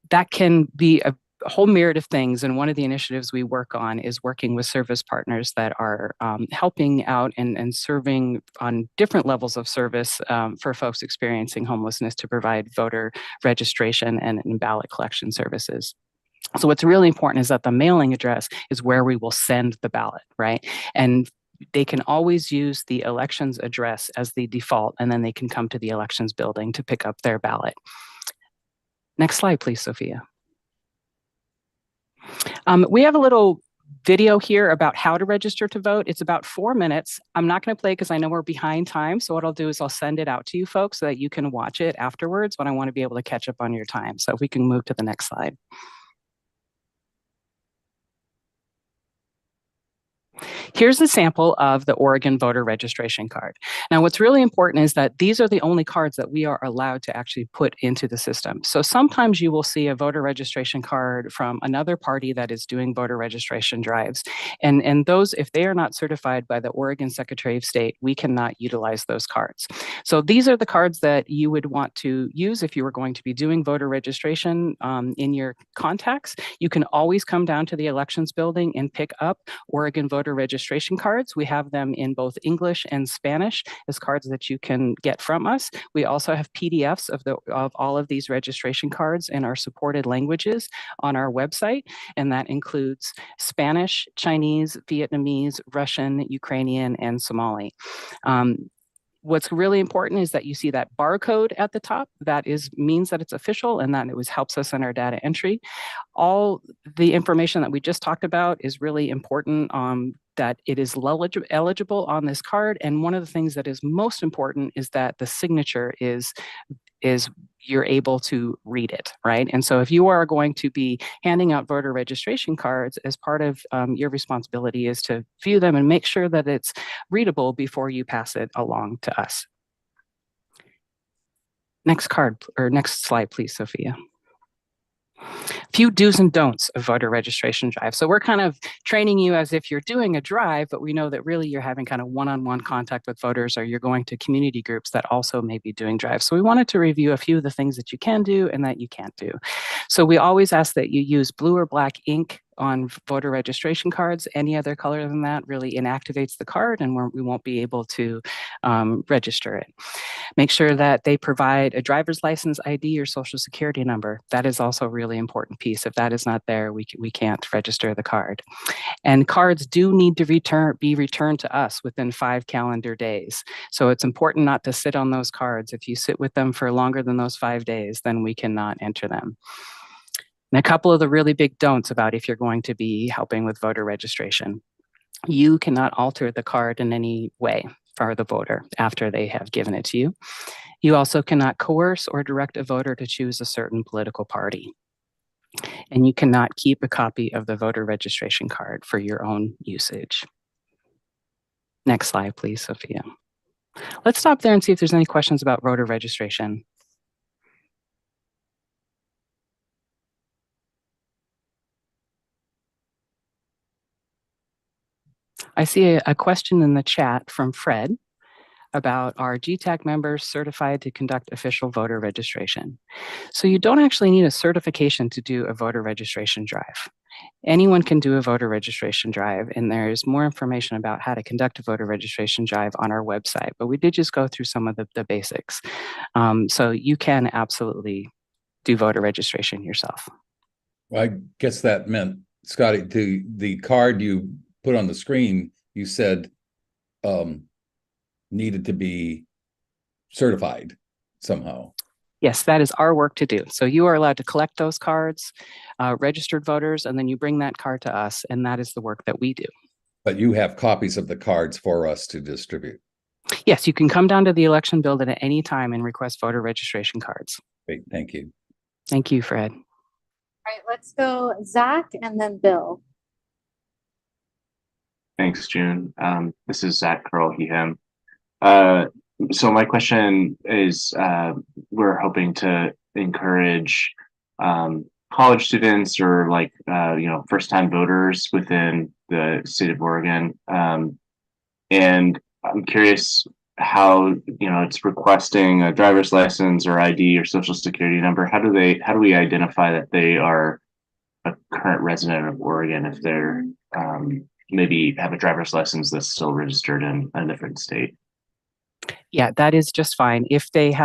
That can be a whole myriad of things, and one of the initiatives we work on is working with service partners that are helping out and serving on different levels of service for folks experiencing homelessness to provide voter registration and ballot collection services. So what's really important is that the mailing address is where we will send the ballot, right? And they can always use the elections address as the default, and then they can come to the elections building to pick up their ballot. Next slide, please, Sophia. We have a little video here about how to register to vote. It's about 4 minutes. I'm not going to play because I know we're behind time. So what I'll do is I'll send it out to you folks so that you can watch it afterwards, but I want to be able to catch up on your time. So if we can move to the next slide. Here's a sample of the Oregon voter registration card. Now, what's really important is that these are the only cards that we are allowed to actually put into the system. So sometimes you will see a voter registration card from another party that is doing voter registration drives. And those, if they are not certified by the Oregon Secretary of State, we cannot utilize those cards. So these are the cards that you would want to use if you were going to be doing voter registration in your contacts. You can always come down to the elections building and pick up Oregon voter registration cards. We have them in both English and Spanish as cards that you can get from us. We also have PDFs of all of these registration cards in our supported languages on our website, and that includes Spanish, Chinese, Vietnamese, Russian, Ukrainian, and Somali. What's really important is that you see that barcode at the top. That means that it's official and that it helps us in our data entry. All the information that we just talked about is really important, that it is eligible on this card. And one of the things that is most important is that the signature is you're able to read it, right? And so if you are going to be handing out voter registration cards, as part of your responsibility is to view them and make sure that it's readable before you pass it along to us. Next slide, please, Sophia. Few do's and don'ts of voter registration drive. So we're kind of training you as if you're doing a drive, but we know that really you're having kind of one-on-one contact with voters, or you're going to community groups that also may be doing drives. So we wanted to review a few of the things that you can do and that you can't do. So we always ask that you use blue or black ink on voter registration cards. Any other color than that really inactivates the card, and we won't be able to register it. Make sure that they provide a driver's license, ID, or social security number. That is also a really important piece. If that is not there, we can't register the card. And cards do need to be returned to us within 5 calendar days. So it's important not to sit on those cards. If you sit with them for longer than those 5 days, then we cannot enter them. And a couple of the really big don'ts about if you're going to be helping with voter registration. You cannot alter the card in any way for the voter after they have given it to you. You also cannot coerce or direct a voter to choose a certain political party. And you cannot keep a copy of the voter registration card for your own usage. Next slide, please, Sophia. Let's stop there and see if there's any questions about voter registration. I see a question in the chat from Fred about are GTAC members certified to conduct official voter registration? So you don't actually need a certification to do a voter registration drive. Anyone can do a voter registration drive, and there's more information about how to conduct a voter registration drive on our website, but we did just go through some of the basics. So you can absolutely do voter registration yourself. Well, I guess that meant, Scotty, the card you put on the screen, you said needed to be certified somehow. Yes, that is our work to do. So you are allowed to collect those cards, registered voters, and then you bring that card to us, and that is the work that we do. But you have copies of the cards for us to distribute. Yes, you can come down to the election building at any time and request voter registration cards. Great, thank you. Thank you, Fred. All right, let's go Zach and then Bill. Thanks, June. This is Zach Curl, him. So my question is, we're hoping to encourage college students or like, first-time voters within the state of Oregon. And I'm curious how, it's requesting a driver's license or ID or social security number. How do we identify that they are a current resident of Oregon if they're maybe have a driver's license that's still registered in a different state? Yeah, that is just fine. If they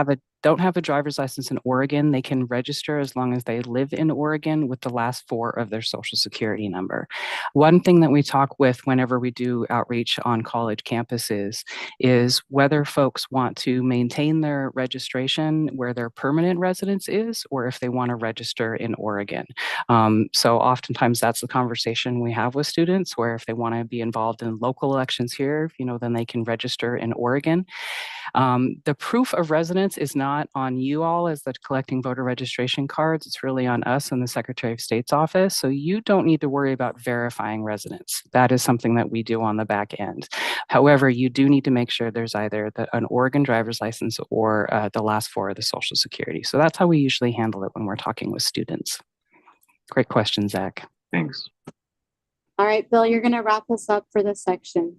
don't have a driver's license in Oregon, they can register as long as they live in Oregon with the last 4 of their social security number. One thing that we talk with whenever we do outreach on college campuses is whether folks want to maintain their registration where their permanent residence is, or if they want to register in Oregon. So oftentimes that's the conversation we have with students, where if they want to be involved in local elections here, then they can register in Oregon. The proof of residence is not on you all as the collecting voter registration cards. It's really on us and the Secretary of State's office. So you don't need to worry about verifying residence. That is something that we do on the back end. However, you do need to make sure there's either an Oregon driver's license or the last 4 of the social security. So that's how we usually handle it when we're talking with students. Great question, Zach. Thanks. All right, Bill, you're going to wrap us up for this section.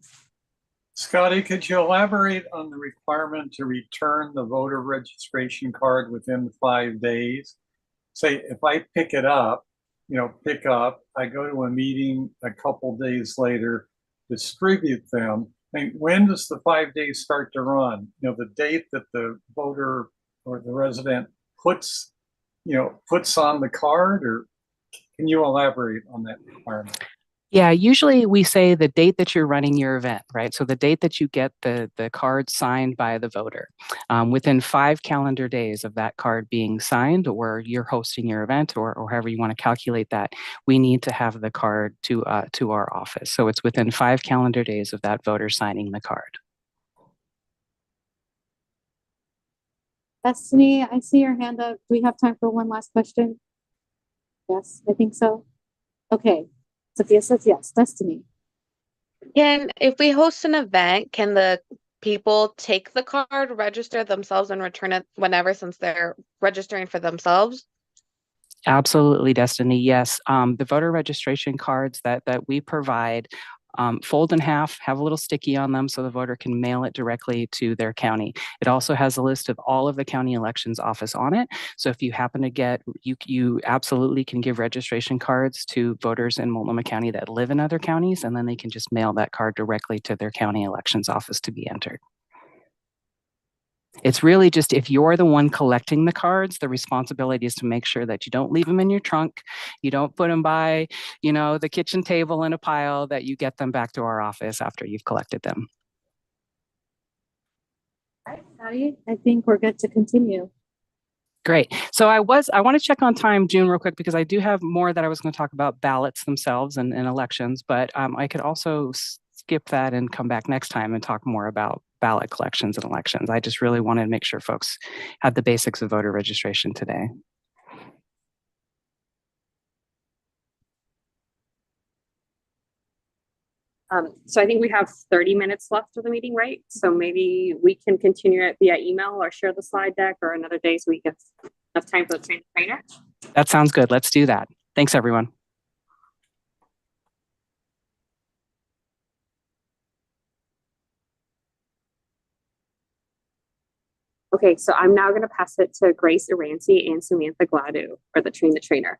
Scotty, could you elaborate on the requirement to return the voter registration card within 5 days? Say, if I pick it up, I go to a meeting a couple days later, distribute them. I mean, when does the 5 days start to run? The date that the voter or the resident puts on the card, or can you elaborate on that requirement? Yeah, usually we say the date that you're running your event, right? So the date that you get the card signed by the voter. Within 5 calendar days of that card being signed, or you're hosting your event, or however you want to calculate that, we need to have the card to our office. So it's within 5 calendar days of that voter signing the card. Destiny, I see your hand up. Do we have time for one last question? Yes, I think so. Okay. Sophia says yes. Destiny. If we host an event, can the people take the card, register themselves, and return it whenever, since they're registering for themselves? Absolutely, Destiny. Yes. The voter registration cards that we provide fold in half, have a little sticky on them so the voter can mail it directly to their county. It also has a list of all of the county elections office on it. So if you happen to get, you absolutely can give registration cards to voters in Multnomah County that live in other counties, and then they can just mail that card directly to their county elections office to be entered. It's really just, if you're the one collecting the cards, the responsibility is to make sure that you don't leave them in your trunk, you don't put them by, the kitchen table in a pile, that you get them back to our office after you've collected them. All right, Scotty, I think we're good to continue. Great. So I want to check on time, June, real quick, because I do have more that I was going to talk about ballots themselves and elections, but I could also skip that and come back next time and talk more about ballot collections and elections. I just really wanted to make sure folks had the basics of voter registration today. So I think we have 30 minutes left of the meeting, right? So maybe we can continue it via email or share the slide deck, or another day so we get enough time for the trainer. That sounds good. Let's do that. Thanks, everyone. Okay, so I'm now going to pass it to Grace Aranci and Samantha Gladu for the Train the Trainer.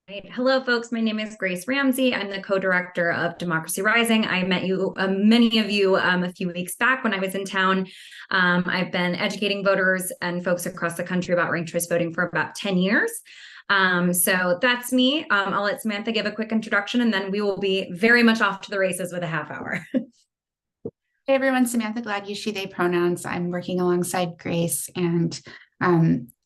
Right. Hello, folks. My name is Grace Ramsey. I'm the co-director of Democracy Rising. I met you, many of you, a few weeks back when I was in town. I've been educating voters and folks across the country about ranked choice voting for about 10 years. So that's me. I'll let Samantha give a quick introduction, and then we will be very much off to the races with a half hour. Hey everyone, Samantha Glad, she, they pronouns. I'm working alongside Grace and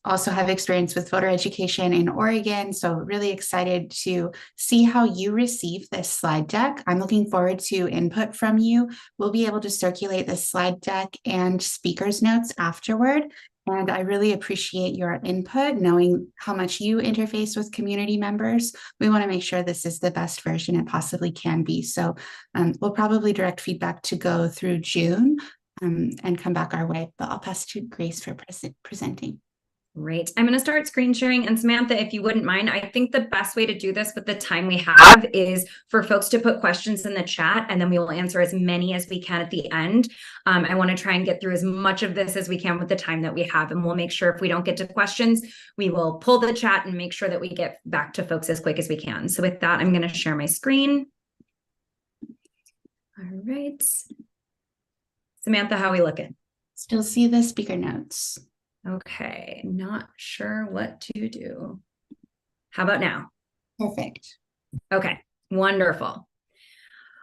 also have experience with voter education in Oregon. So really excited to see how you receive this slide deck. I'm looking forward to input from you. We'll be able to circulate this slide deck and speaker's notes afterward. And I really appreciate your input, knowing how much you interface with community members. We want to make sure this is the best version it possibly can be. So we'll probably direct feedback to go through June and come back our way, but I'll pass to Grace for presenting. Great. I'm going to start screen sharing. And Samantha, if you wouldn't mind, I think the best way to do this with the time we have is for folks to put questions in the chat, and then we will answer as many as we can at the end. I want to try and get through as much of this as we can with the time that we have. And we'll make sure if we don't get to questions, we will pull the chat and make sure that we get back to folks as quick as we can. So with that, I'm going to share my screen. All right. Samantha, how are we looking? Still see the speaker notes. Okay, not sure what to do. How about now? Perfect. Okay, wonderful.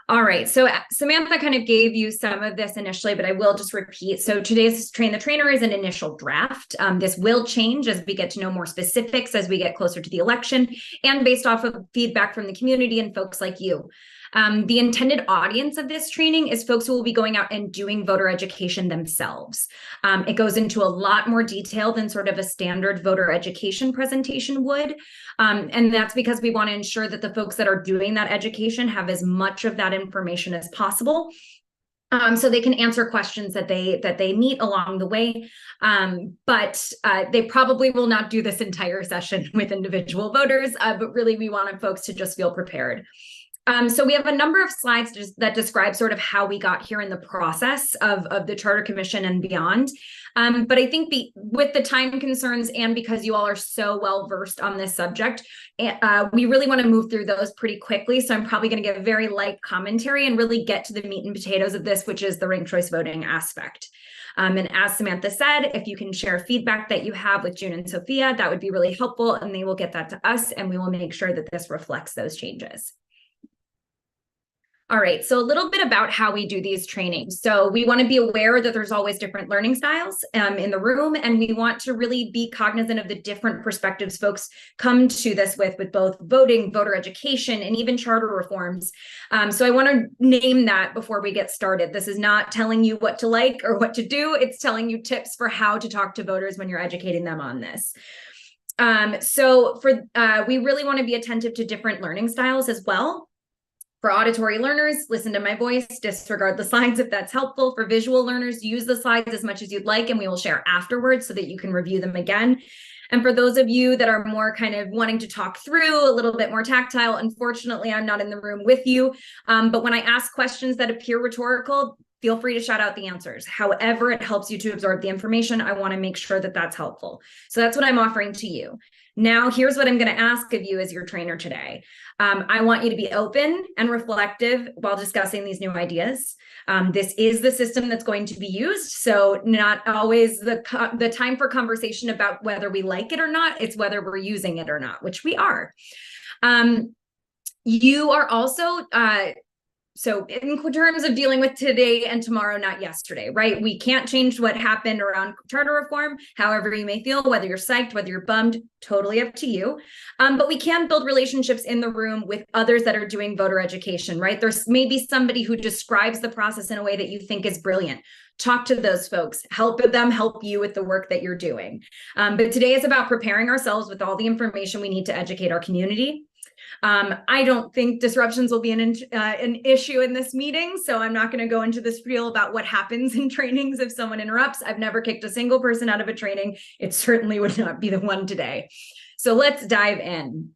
All right, so Samantha kind of gave you some of this initially, but I will just repeat. So today's Train the Trainer is an initial draft. This will change as we get to know more specifics as we get closer to the election and based off of feedback from the community and folks like you. The intended audience of this training is folks who will be going out and doing voter education themselves. It goes into a lot more detail than sort of a standard voter education presentation would. And that's because we want to ensure that the folks that are doing that education have as much of that information as possible. So they can answer questions that they meet along the way, but they probably will not do this entire session with individual voters, but really we want folks to just feel prepared. So we have a number of slides that describe sort of how we got here in the process of the Charter Commission and beyond. But I think with the time concerns and because you all are so well versed on this subject, we really want to move through those pretty quickly. So I'm probably going to give very light commentary and really get to the meat and potatoes of this, which is the ranked choice voting aspect. And as Samantha said, if you can share feedback that you have with June and Sophia, that would be really helpful, and they will get that to us, and we will make sure that this reflects those changes. All right, so a little bit about how we do these trainings. So we want to be aware that there's always different learning styles in the room, and we want to really be cognizant of the different perspectives folks come to this with both voting, voter education, and even charter reforms. So I want to name that before we get started. This is not telling you what to like or what to do. It's telling you tips for how to talk to voters when you're educating them on this. We really want to be attentive to different learning styles as well. For auditory learners, listen to my voice, disregard the slides if that's helpful. For visual learners, use the slides as much as you'd like, and we will share afterwards so that you can review them again. And for those of you that are more kind of wanting to talk through, a little bit more tactile, unfortunately, I'm not in the room with you. But when I ask questions that appear rhetorical, feel free to shout out the answers. However it helps you to absorb the information, I want to make sure that that's helpful. So that's what I'm offering to you. Now, here's what I'm going to ask of you as your trainer today. I want you to be open and reflective while discussing these new ideas. This is the system that's going to be used, so not always the time for conversation about whether we like it or not. It's whether we're using it or not, which we are. You are also so in terms of dealing with today and tomorrow, not yesterday, right? We can't change what happened around charter reform, however you may feel, whether you're psyched, whether you're bummed, totally up to you. But we can build relationships in the room with others that are doing voter education, right? There's maybe somebody who describes the process in a way that you think is brilliant. Talk to those folks, help them help you with the work that you're doing. But today is about preparing ourselves with all the information we need to educate our community. I don't think disruptions will be an issue in this meeting, so I'm not going to go into the spiel about what happens in trainings if someone interrupts. I've never kicked a single person out of a training. It certainly would not be the one today. So let's dive in.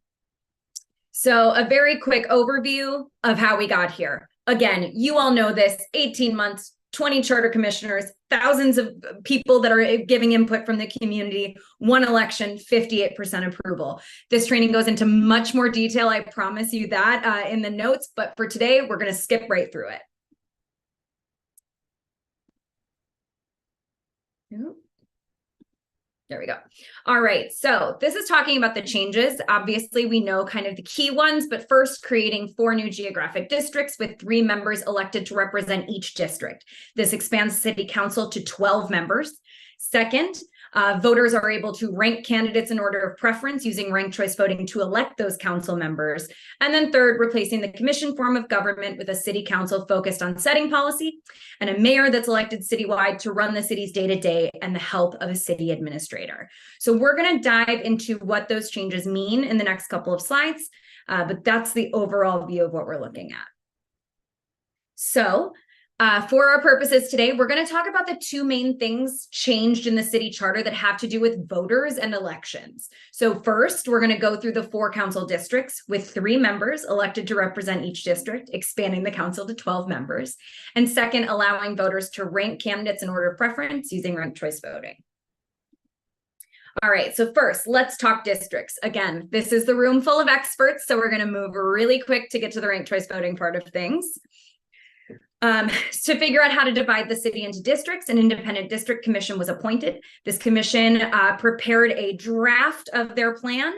So a very quick overview of how we got here. Again, you all know this, 18 months, 20 charter commissioners, thousands of people that are giving input from the community, one election, 58% approval. This training goes into much more detail, I promise you that, in the notes, but for today, we're going to skip right through it. There we go. All right, so this is talking about the changes. Obviously, we know kind of the key ones, but first, creating 4 new geographic districts with 3 members elected to represent each district. This expands city council to 12 members. Second, voters are able to rank candidates in order of preference using ranked choice voting to elect those council members. And then third, replacing the commission form of government with a city council focused on setting policy and a mayor that's elected citywide to run the city's day-to-day and the help of a city administrator. So we're going to dive into what those changes mean in the next couple of slides, but that's the overall view of what we're looking at. So for our purposes today, we're going to talk about the 2 main things changed in the city charter that have to do with voters and elections. So first, we're going to go through the 4 council districts with 3 members elected to represent each district, expanding the council to 12 members. And second, allowing voters to rank candidates in order of preference using ranked choice voting. All right, so first, let's talk districts. Again, this is the room full of experts, so we're going to move really quick to get to the ranked choice voting part of things. To figure out how to divide the city into districts, an independent district commission was appointed. This commission prepared a draft of their plan,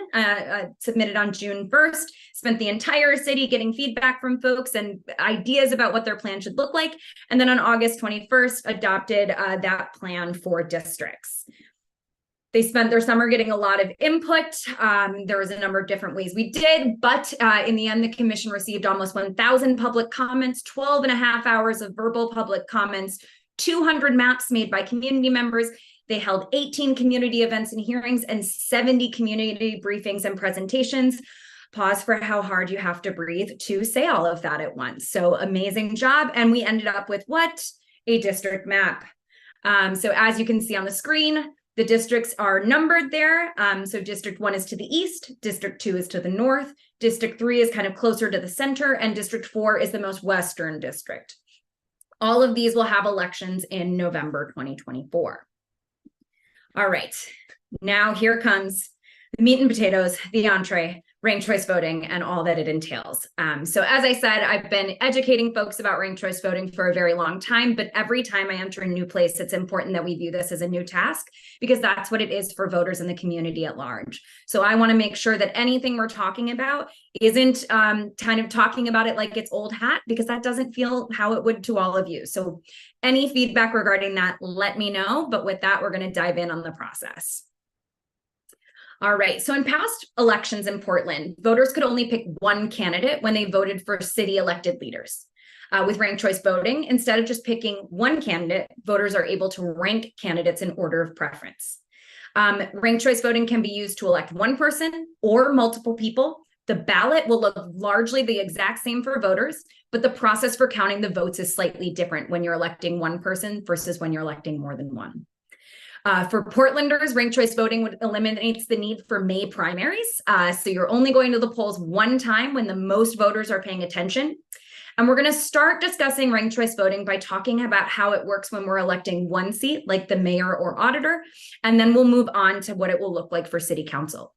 submitted on June 1st, spent the entire city getting feedback from folks and ideas about what their plan should look like. And then on August 21st, adopted that plan for districts. They spent their summer getting a lot of input. There was a number of different ways we did, but in the end, the commission received almost 1,000 public comments, 12 and a half hours of verbal public comments, 200 maps made by community members. They held 18 community events and hearings and 70 community briefings and presentations. Pause for how hard you have to breathe to say all of that at once. So amazing job. And we ended up with what? A district map. So as you can see on the screen, the districts are numbered there. So District 1 is to the east, District 2 is to the north, District 3 is kind of closer to the center, and District 4 is the most western district. All of these will have elections in November 2024. All right, now here comes the meat and potatoes, the entree, ranked choice voting, and all that it entails. So as I said, I've been educating folks about ranked choice voting for a very long time, but every time I enter a new place, it's important that we view this as a new task because that's what it is for voters in the community at large. So I want to make sure that anything we're talking about isn't kind of talking about it like it's old hat, because that doesn't feel how it would to all of you. So any feedback regarding that, let me know. But with that, we're going to dive in on the process. All right, so in past elections in Portland, voters could only pick one candidate when they voted for city elected leaders. With ranked choice voting, instead of just picking one candidate, voters are able to rank candidates in order of preference. Ranked choice voting can be used to elect one person or multiple people. The ballot will look largely the exact same for voters, but the process for counting the votes is slightly different when you're electing one person versus when you're electing more than one. For Portlanders, ranked choice voting eliminates the need for May primaries. So you're only going to the polls one time when the most voters are paying attention. And we're going to start discussing ranked choice voting by talking about how it works when we're electing one seat, like the mayor or auditor. And then we'll move on to what it will look like for city council.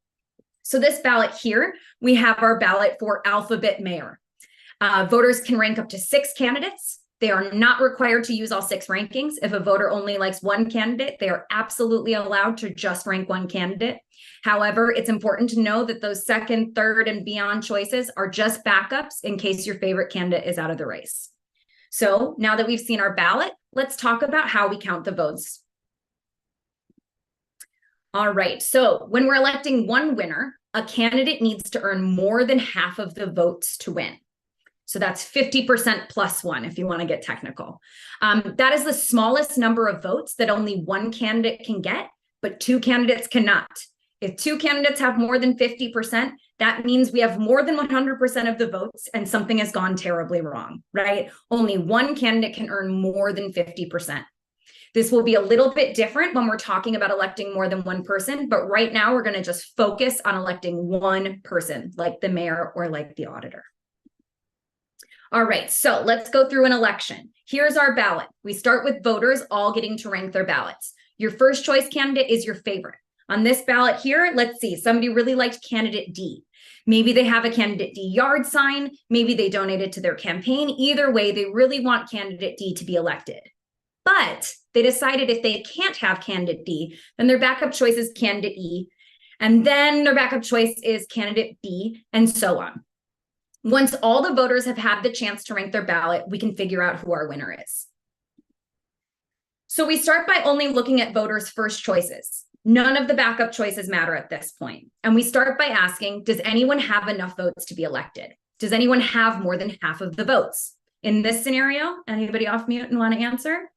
So this ballot here, we have our ballot for alphabet mayor. Voters can rank up to 6 candidates. They are not required to use all 6 rankings. If a voter only likes one candidate, they are absolutely allowed to just rank one candidate. However, it's important to know that those second, third, and beyond choices are just backups in case your favorite candidate is out of the race. So now that we've seen our ballot, let's talk about how we count the votes. All right, so when we're electing one winner, a candidate needs to earn more than half of the votes to win. So that's 50% plus 1, if you want to get technical. That is the smallest number of votes that only one candidate can get, but 2 candidates cannot. If 2 candidates have more than 50%, that means we have more than 100% of the votes and something has gone terribly wrong, right? Only one candidate can earn more than 50%. This will be a little bit different when we're talking about electing more than one person, but right now we're going to just focus on electing one person, like the mayor or like the auditor. All right, so let's go through an election. Here's our ballot. We start with voters all getting to rank their ballots. Your first choice candidate is your favorite. On this ballot here, let's see, somebody really liked candidate D. Maybe they have a candidate D yard sign. Maybe they donated to their campaign. Either way, they really want candidate D to be elected. But they decided if they can't have candidate D, then their backup choice is candidate E. And then their backup choice is candidate B, and so on. Once all the voters have had the chance to rank their ballot, we can figure out who our winner is. So we start by only looking at voters' first choices. None of the backup choices matter at this point. And we start by asking, does anyone have enough votes to be elected? Does anyone have more than half of the votes? In this scenario, anybody off mute and want to answer?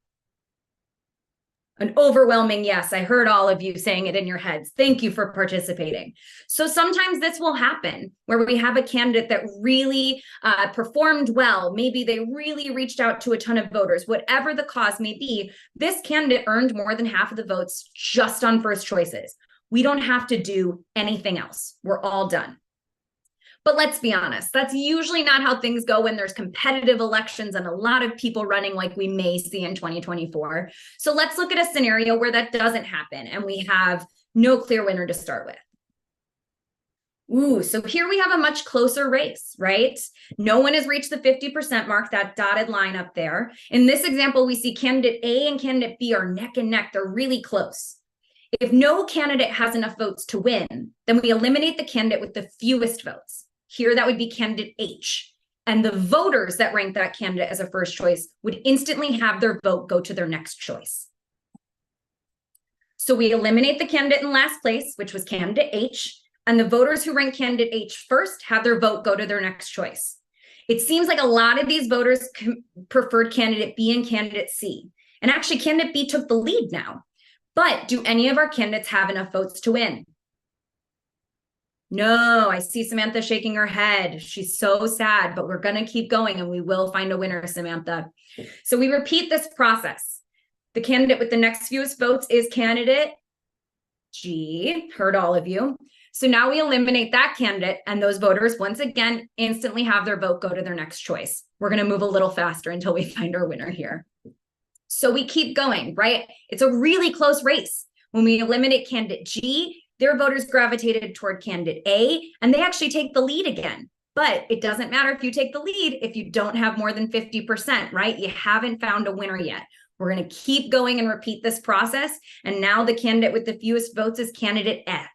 An overwhelming yes. I heard all of you saying it in your heads. Thank you for participating. So sometimes this will happen where we have a candidate that really performed well. Maybe they really reached out to a ton of voters. Whatever the cause may be, this candidate earned more than half of the votes just on first choices. We don't have to do anything else. We're all done. But let's be honest, that's usually not how things go when there's competitive elections and a lot of people running like we may see in 2024. So let's look at a scenario where that doesn't happen and we have no clear winner to start with. Ooh, so here we have a much closer race, right? No one has reached the 50% mark, that dotted line up there. In this example, we see candidate A and candidate B are neck and neck. They're really close. If no candidate has enough votes to win, then we eliminate the candidate with the fewest votes. Here, that would be candidate H. And the voters that rank that candidate as a first choice would instantly have their vote go to their next choice. So we eliminate the candidate in last place, which was candidate H, and the voters who rank candidate H first have their vote go to their next choice. It seems like a lot of these voters preferred candidate B and candidate C. And actually, candidate B took the lead now. But do any of our candidates have enough votes to win? No, I see Samantha shaking her head. She's so sad, but we're going to keep going and we will find a winner, Samantha. So we repeat this process. The candidate with the next fewest votes is candidate G. Heard all of you. So now we eliminate that candidate and those voters once again instantly have their vote go to their next choice. We're going to move a little faster until we find our winner here. So we keep going, right? It's a really close race. When we eliminate candidate G, their voters gravitated toward candidate A, and they actually take the lead again. But it doesn't matter if you take the lead if you don't have more than 50%, right? You haven't found a winner yet. We're going to keep going and repeat this process. And now the candidate with the fewest votes is candidate F.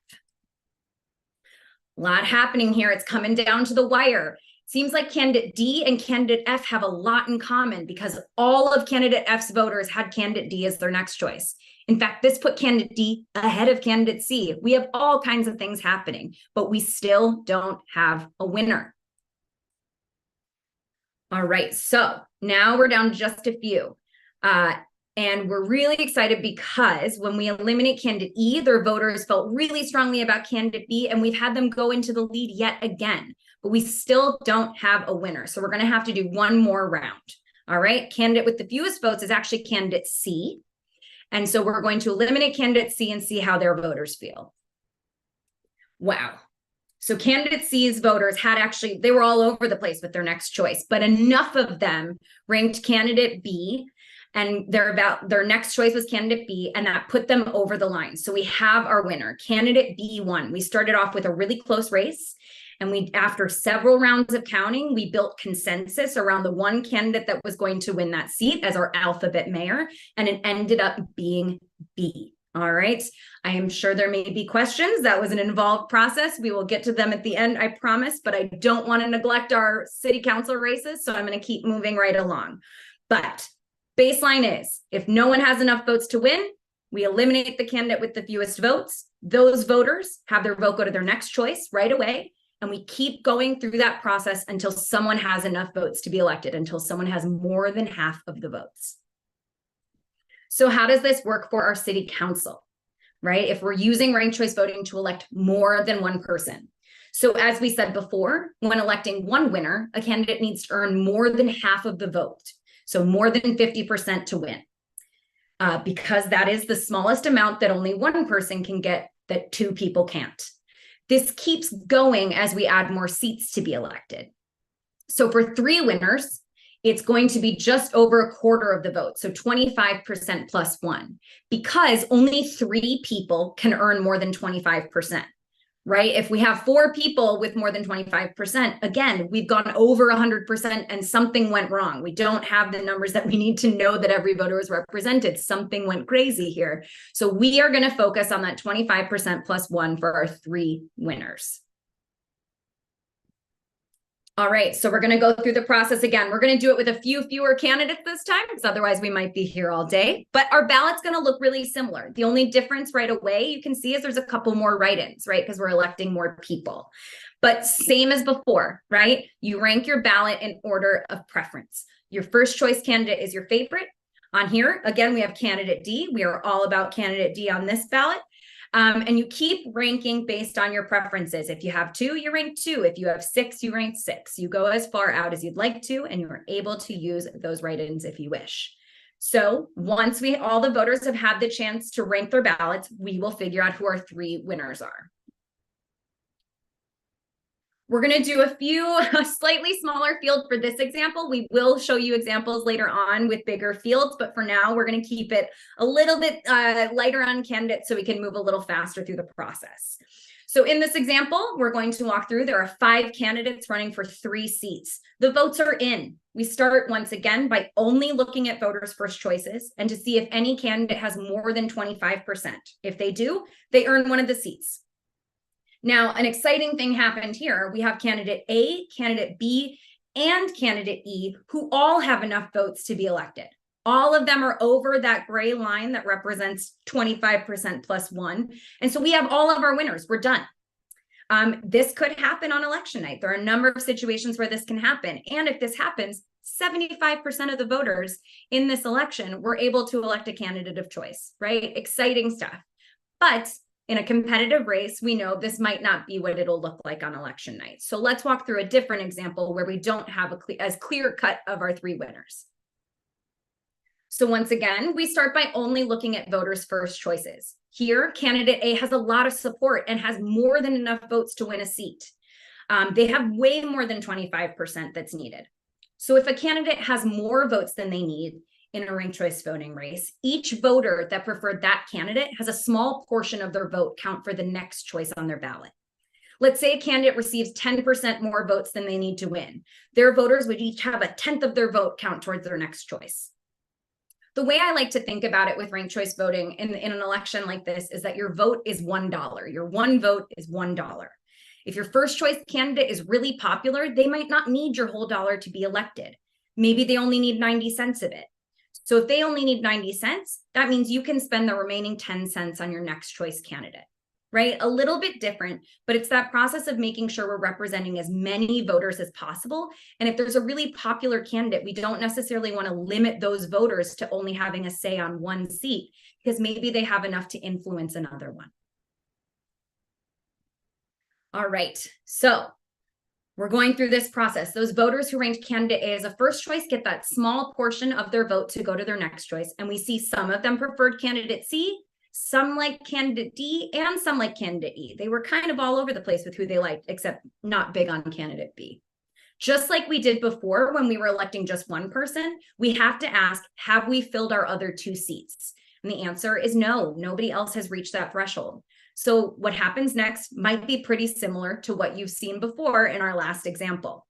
A lot happening here. It's coming down to the wire. Seems like candidate D and candidate F have a lot in common because all of candidate F's voters had candidate D as their next choice. In fact, this put candidate D ahead of candidate C. We have all kinds of things happening, but we still don't have a winner. All right, so now we're down to just a few. And we're really excited because when we eliminate candidate E, their voters felt really strongly about candidate B, and we've had them go into the lead yet again, but we still don't have a winner. So we're going to have to do one more round. All right, candidate with the fewest votes is actually candidate C. And so we're going to eliminate candidate C and see how their voters feel. Wow. So candidate C's voters had actually, they were all over the place with their next choice, but enough of them ranked candidate B and their next choice was candidate B, and that put them over the line. So we have our winner, candidate B won. We started off with a really close race. And after several rounds of counting, we built consensus around the one candidate that was going to win that seat as our alphabet mayor, and it ended up being B. All right. I am sure there may be questions. That was an involved process. We will get to them at the end, I promise, but I don't want to neglect our city council races, so I'm going to keep moving right along. But baseline is, if no one has enough votes to win, we eliminate the candidate with the fewest votes. Those voters have their vote go to their next choice right away. And we keep going through that process until someone has enough votes to be elected, until someone has more than half of the votes. So how does this work for our city council, right? If we're using ranked choice voting to elect more than one person. So as we said before, when electing one winner, a candidate needs to earn more than half of the vote. So more than 50% to win, because that is the smallest amount that only one person can get that two people can't. This keeps going as we add more seats to be elected. So for 3 winners, it's going to be just over a quarter of the vote, so 25% plus 1, because only 3 people can earn more than 25%, right? If we have 4 people with more than 25%, again, we've gone over 100% and something went wrong. We don't have the numbers that we need to know that every voter is represented. Something went crazy here. So we are going to focus on that 25% plus 1 for our 3 winners. All right, so we're going to go through the process again. We're going to do it with a few fewer candidates this time, because otherwise we might be here all day. But our ballot's going to look really similar. The only difference right away you can see is there's a couple more write-ins, right? Because we're electing more people. But same as before, right? You rank your ballot in order of preference. Your first choice candidate is your favorite. On here, again, we have candidate D. We are all about candidate D on this ballot. And you keep ranking based on your preferences. If you have 2, you rank 2. If you have 6, you rank 6. You go as far out as you'd like to, and you're able to use those write-ins if you wish. So once all the voters have had the chance to rank their ballots, we will figure out who our 3 winners are. We're going to do a slightly smaller field for this example. We will show you examples later on with bigger fields, but for now, we're going to keep it a little bit lighter on candidates so we can move a little faster through the process. So in this example, we're going to walk through, there are 5 candidates running for 3 seats. The votes are in. We start once again by only looking at voters' first choices and to see if any candidate has more than 25%. If they do, they earn one of the seats. Now, an exciting thing happened here. We have candidate A, candidate B, and candidate E, who all have enough votes to be elected. All of them are over that gray line that represents 25% plus 1. And so we have all of our winners. We're done. This could happen on election night. There are a number of situations where this can happen. And if this happens, 75% of the voters in this election were able to elect a candidate of choice, right? Exciting stuff. But in a competitive race, we know this might not be what it'll look like on election night. So let's walk through a different example where we don't have as clear cut of our 3 winners. So once again, we start by only looking at voters' first choices. Here, candidate A has a lot of support and has more than enough votes to win a seat. They have way more than 25% that's needed. So if a candidate has more votes than they need in a ranked choice voting race, each voter that preferred that candidate has a small portion of their vote count for the next choice on their ballot. Let's say a candidate receives 10% more votes than they need to win. Their voters would each have 1/10 of their vote count towards their next choice. The way I like to think about it with ranked choice voting in an election like this is that your vote is $1. Your one vote is $1. If your first choice candidate is really popular, they might not need your whole dollar to be elected. Maybe they only need 90 cents of it. So if they only need 90 cents, that means you can spend the remaining 10 cents on your next choice candidate, right? A little bit different, but it's that process of making sure we're representing as many voters as possible. And if there's a really popular candidate, we don't necessarily want to limit those voters to only having a say on one seat, because maybe they have enough to influence another one. All right, so we're going through this process. Those voters who ranked candidate A as a first choice get that small portion of their vote to go to their next choice. And we see some of them preferred candidate C, some like candidate D, and some like candidate E. They were kind of all over the place with who they liked, except not big on candidate B. Just like we did before when we were electing just one person, we have to ask, have we filled our other 2 seats? And the answer is no, nobody else has reached that threshold. So what happens next might be pretty similar to what you've seen before in our last example.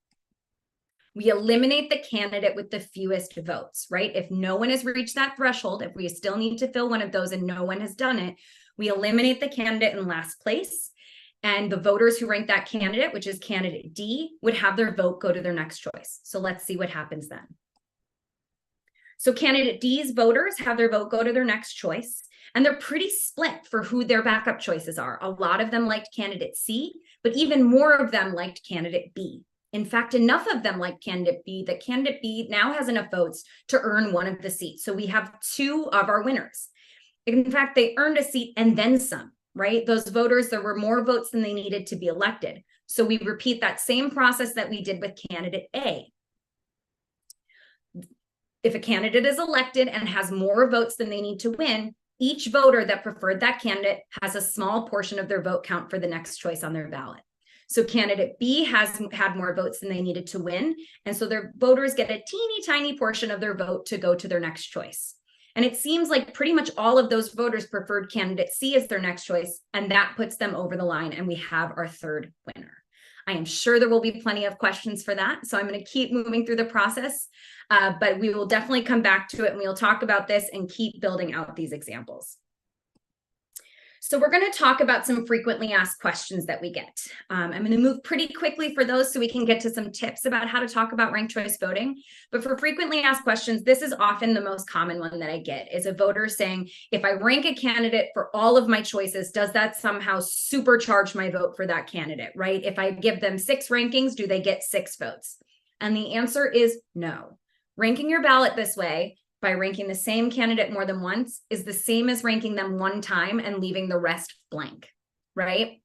We eliminate the candidate with the fewest votes, right? If no one has reached that threshold, if we still need to fill one of those and no one has done it, we eliminate the candidate in last place. And the voters who rank that candidate, which is candidate D, would have their vote go to their next choice. So let's see what happens then. So candidate D's voters have their vote go to their next choice. And they're pretty split for who their backup choices are. A lot of them liked candidate C, but even more of them liked candidate B. In fact, enough of them liked candidate B that candidate B now has enough votes to earn one of the seats. So we have 2 of our winners. In fact, they earned a seat and then some, right? Those voters, there were more votes than they needed to be elected. So we repeat that same process that we did with candidate A. If a candidate is elected and has more votes than they need to win, each voter that preferred that candidate has a small portion of their vote count for the next choice on their ballot. So candidate B has had more votes than they needed to win. And so their voters get a teeny tiny portion of their vote to go to their next choice. And it seems like pretty much all of those voters preferred candidate C as their next choice, and that puts them over the line, and we have our third winner. I am sure there will be plenty of questions for that, so I'm going to keep moving through the process, but we will definitely come back to it, and we'll talk about this and keep building out these examples. So we're going to talk about some frequently asked questions that we get. I'm going to move pretty quickly for those so we can get to some tips about how to talk about ranked choice voting. But for frequently asked questions, this is often the most common one that I get, is a voter saying, if I rank a candidate for all of my choices, does that somehow supercharge my vote for that candidate, right? If I give them 6 rankings, do they get 6 votes? And the answer is no. Ranking your ballot this way, by ranking the same candidate more than once, is the same as ranking them one time and leaving the rest blank, right?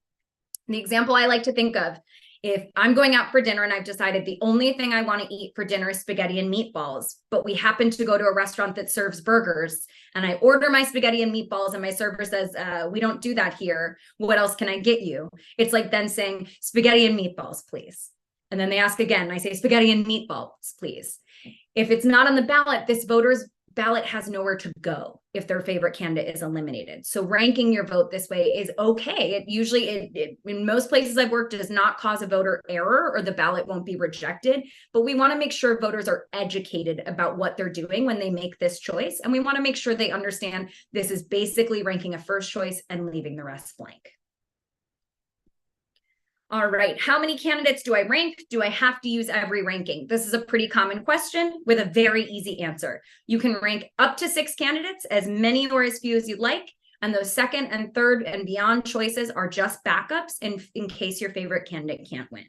The example I like to think of, if I'm going out for dinner and I've decided the only thing I want to eat for dinner is spaghetti and meatballs, but we happen to go to a restaurant that serves burgers, and I order my spaghetti and meatballs and my server says, we don't do that here. What else can I get you? It's like then saying spaghetti and meatballs, please. And then they ask again, and I say spaghetti and meatballs, please. If it's not on the ballot, this voter's ballot has nowhere to go if their favorite candidate is eliminated. So ranking your vote this way is okay. It usually, in most places I've worked, does not cause a voter error, or the ballot won't be rejected. But we want to make sure voters are educated about what they're doing when they make this choice. And we want to make sure they understand this is basically ranking a first choice and leaving the rest blank. All right, how many candidates do I rank? Do I have to use every ranking? This is a pretty common question with a very easy answer. You can rank up to 6 candidates, as many or as few as you'd like, and those second and third and beyond choices are just backups in case your favorite candidate can't win.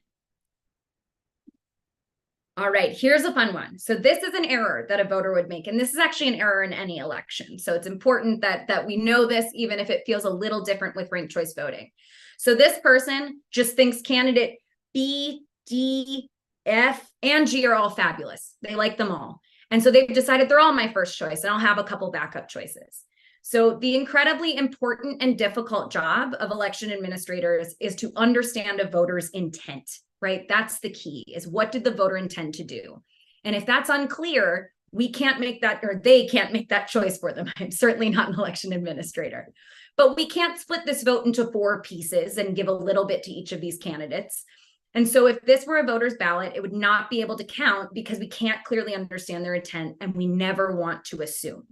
All right, here's a fun one. So this is an error that a voter would make, and this is actually an error in any election. So it's important that we know this, even if it feels a little different with ranked choice voting. So this person just thinks candidate B, D, F, and G are all fabulous. They like them all. And so they've decided they're all my first choice, and I'll have a couple backup choices. So the incredibly important and difficult job of election administrators is to understand a voter's intent, right? That's the key, is what did the voter intend to do? And if that's unclear, we can't make that, or they can't make that choice for them. I'm certainly not an election administrator. But we can't split this vote into 4 pieces and give a little bit to each of these candidates. And so if this were a voter's ballot, it would not be able to count because we can't clearly understand their intent, and we never want to assume.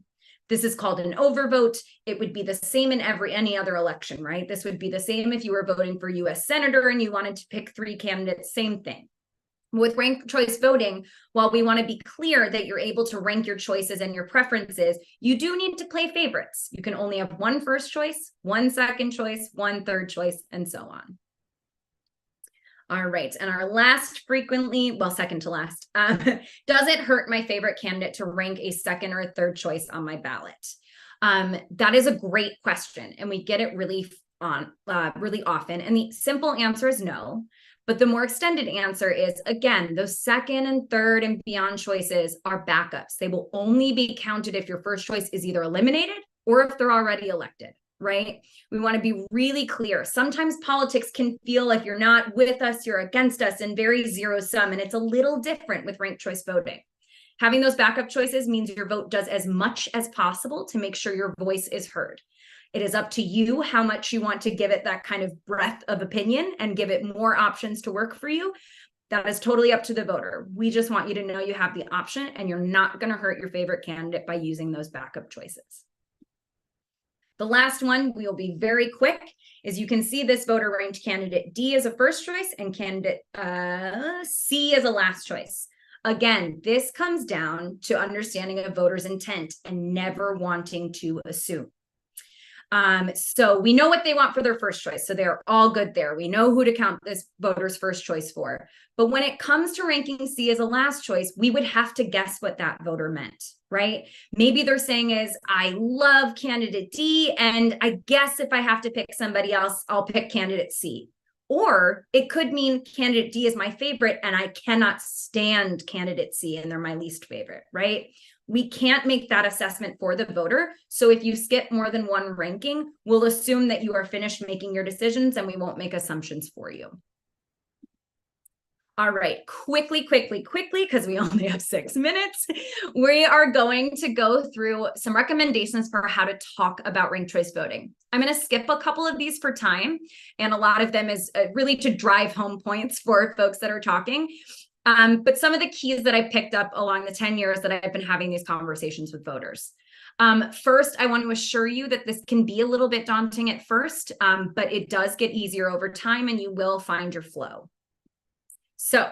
This is called an overvote. It would be the same in any other election, right? This would be the same if you were voting for US Senator and you wanted to pick 3 candidates, same thing. With ranked choice voting, while we want to be clear that you're able to rank your choices and your preferences, you do need to play favorites. You can only have 1 first choice, 1 second choice, 1 third choice, and so on. All right, and our last second to last, does it hurt my favorite candidate to rank a second or a third choice on my ballot? That is a great question, and we get it really often. And the simple answer is no. But the more extended answer is, again, those second and third and beyond choices are backups. They will only be counted if your first choice is either eliminated or if they're already elected, right? We want to be really clear. Sometimes politics can feel like you're not with us, you're against us, and very zero sum. And it's a little different with ranked choice voting. Having those backup choices means your vote does as much as possible to make sure your voice is heard. It is up to you how much you want to give it that kind of breadth of opinion and give it more options to work for you. That is totally up to the voter. We just want you to know you have the option, and you're not going to hurt your favorite candidate by using those backup choices. The last one, we will be very quick, is you can see this voter ranked candidate D as a first choice and candidate C as a last choice. Again, this comes down to understanding a voter's intent and never wanting to assume. So we know what they want for their first choice. So they're all good there. We know who to count this voter's first choice for. But when it comes to ranking C as a last choice, we would have to guess what that voter meant, right? Maybe they're saying is, I love candidate D, and I guess if I have to pick somebody else, I'll pick candidate C. Or it could mean candidate D is my favorite and I cannot stand candidate C and they're my least favorite, right? We can't make that assessment for the voter. So if you skip more than 1 ranking, we'll assume that you are finished making your decisions and we won't make assumptions for you. All right, quickly, because we only have 6 minutes. We are going to go through some recommendations for how to talk about ranked choice voting. I'm going to skip a couple of these for time, and a lot of them is really to drive home points for folks that are talking. But some of the keys that I picked up along the 10 years that I've been having these conversations with voters. First, I want to assure you that this can be a little bit daunting at first, but it does get easier over time and you will find your flow. So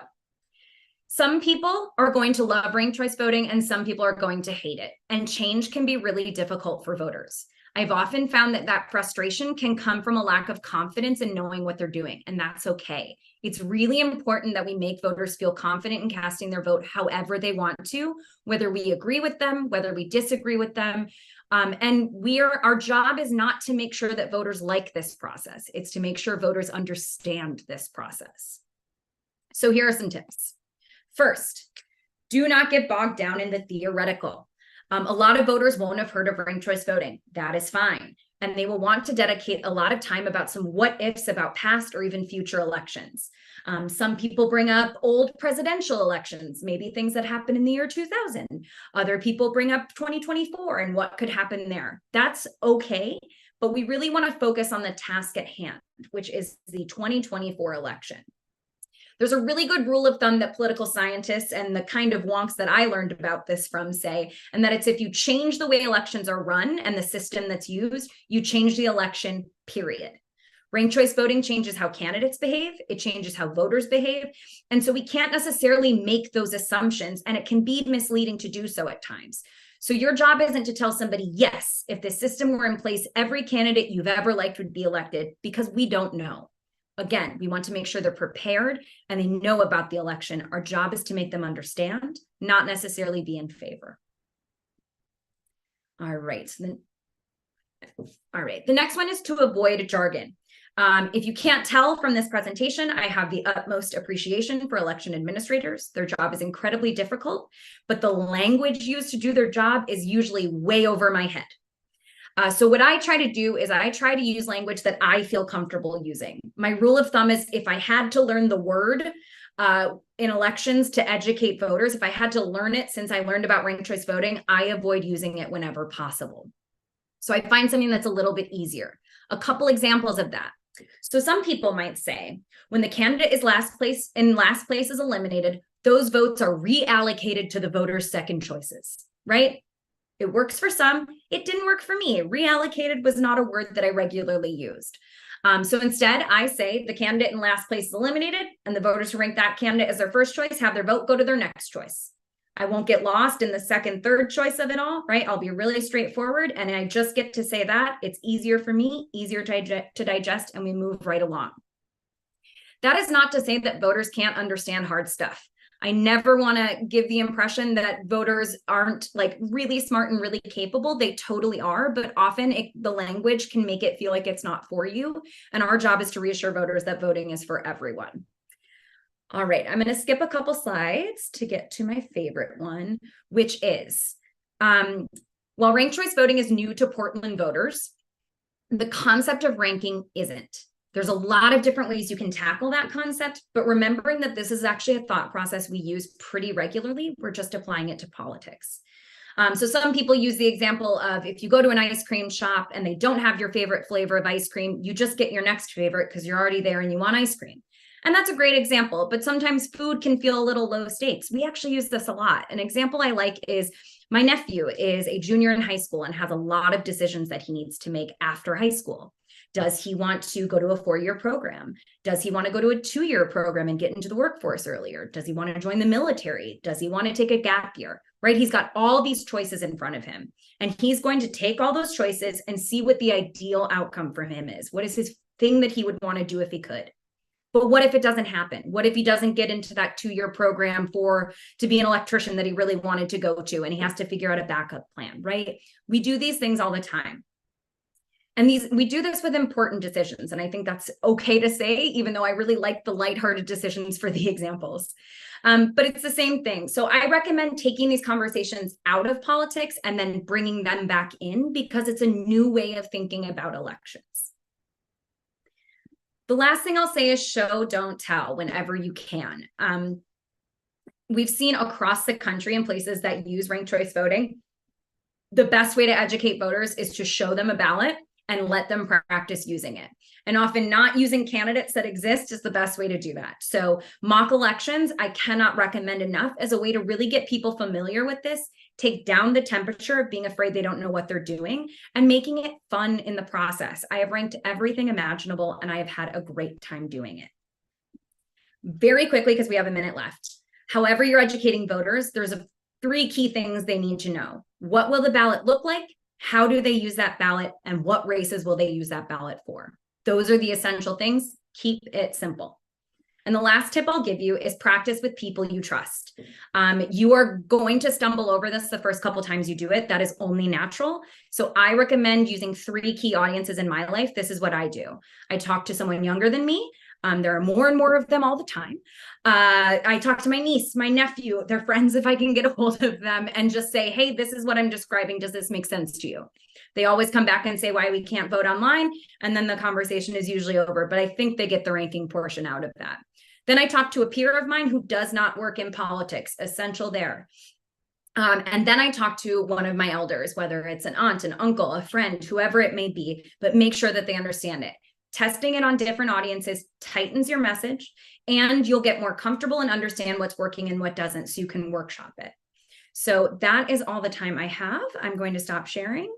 some people are going to love ranked choice voting and some people are going to hate it. And change can be really difficult for voters. I've often found that frustration can come from a lack of confidence in knowing what they're doing, and that's okay. It's really important that we make voters feel confident in casting their vote however they want to, whether we agree with them, whether we disagree with them. And our job is not to make sure that voters like this process. It's to make sure voters understand this process. So here are some tips. First, do not get bogged down in the theoretical. A lot of voters won't have heard of ranked choice voting. That is fine. And they will want to dedicate a lot of time about some what ifs about past or even future elections. Some people bring up old presidential elections, maybe things that happened in the year 2000. Other people bring up 2024 and what could happen there. That's okay, but we really want to focus on the task at hand, which is the 2024 election. There's a really good rule of thumb that political scientists and the kind of wonks that I learned about this from say, and that it's if you change the way elections are run and the system that's used, you change the election, period. Ranked choice voting changes how candidates behave. It changes how voters behave. And so we can't necessarily make those assumptions, and it can be misleading to do so at times. So your job isn't to tell somebody, yes, if this system were in place, every candidate you've ever liked would be elected, because we don't know. Again, we want to make sure they're prepared and they know about the election. Our job is to make them understand, not necessarily be in favor. All right. The next one is to avoid jargon. If you can't tell from this presentation, I have the utmost appreciation for election administrators. Their job is incredibly difficult, but the language used to do their job is usually way over my head. So what I try to do is I try to use language that I feel comfortable using. My rule of thumb is if I had to learn the word in elections to educate voters, if I had to learn it since I learned about ranked choice voting, I avoid using it whenever possible. So I find something that's a little bit easier. A couple examples of that. So some people might say, when the candidate is last place is eliminated, those votes are reallocated to the voters' second choices, right? It works for some. It didn't work for me. Reallocated was not a word that I regularly used. So instead, I say the candidate in last place is eliminated, and the voters who rank that candidate as their first choice have their vote go to their next choice. I won't get lost in the second, third choice of it all, right? I'll be really straightforward, and I just get to say that. It's easier for me, easier to digest, and we move right along. That is not to say that voters can't understand hard stuff. I never want to give the impression that voters aren't like really smart and really capable. They totally are, but often the language can make it feel like it's not for you. And our job is to reassure voters that voting is for everyone. All right, I'm going to skip a couple slides to get to my favorite one, which is, while ranked choice voting is new to Portland voters, the concept of ranking isn't. There's a lot of different ways you can tackle that concept, but remembering that this is actually a thought process we use pretty regularly, we're just applying it to politics. So some people use the example of if you go to an ice cream shop and they don't have your favorite flavor of ice cream, you just get your next favorite because you're already there and you want ice cream. And that's a great example, but sometimes food can feel a little low stakes. We actually use this a lot. An example I like is my nephew is a junior in high school and has a lot of decisions that he needs to make after high school. Does he want to go to a 4-year program? Does he want to go to a 2-year program and get into the workforce earlier? Does he want to join the military? Does he want to take a gap year? Right? He's got all these choices in front of him, and he's going to take all those choices and see what the ideal outcome for him is. What is his thing that he would want to do if he could? But what if it doesn't happen? What if he doesn't get into that 2-year program to be an electrician that he really wanted to go to, and he has to figure out a backup plan, right? We do these things all the time. And we do this with important decisions. And I think that's okay to say, even though I really like the lighthearted decisions for the examples. But it's the same thing. So I recommend taking these conversations out of politics and then bringing them back in, because it's a new way of thinking about elections. The last thing I'll say is show, don't tell whenever you can. We've seen across the country in places that use ranked choice voting, the best way to educate voters is to show them a ballot and let them practice using it. And often not using candidates that exist is the best way to do that. So mock elections, I cannot recommend enough as a way to really get people familiar with this, take down the temperature of being afraid they don't know what they're doing, and making it fun in the process. I have ranked everything imaginable and I have had a great time doing it. Very quickly, because we have a minute left. However you're educating voters, there's 3 key things they need to know. What will the ballot look like? How do they use that ballot? And what races will they use that ballot for? Those are the essential things. Keep it simple. And the last tip I'll give you is practice with people you trust. You are going to stumble over this the first couple times you do it. That is only natural. So I recommend using 3 key audiences in my life. This is what I do. I talk to someone younger than me. There are more and more of them all the time. I talk to my niece, my nephew, their friends, if I can get a hold of them, and just say, hey, this is what I'm describing. Does this make sense to you? They always come back and say why we can't vote online. And then the conversation is usually over. But I think they get the ranking portion out of that. Then I talk to a peer of mine who does not work in politics, essential there. And then I talk to one of my elders, whether it's an aunt, an uncle, a friend, whoever it may be, but make sure that they understand it. Testing it on different audiences tightens your message, and you'll get more comfortable and understand what's working and what doesn't, so you can workshop it. So that is all the time I have. I'm going to stop sharing.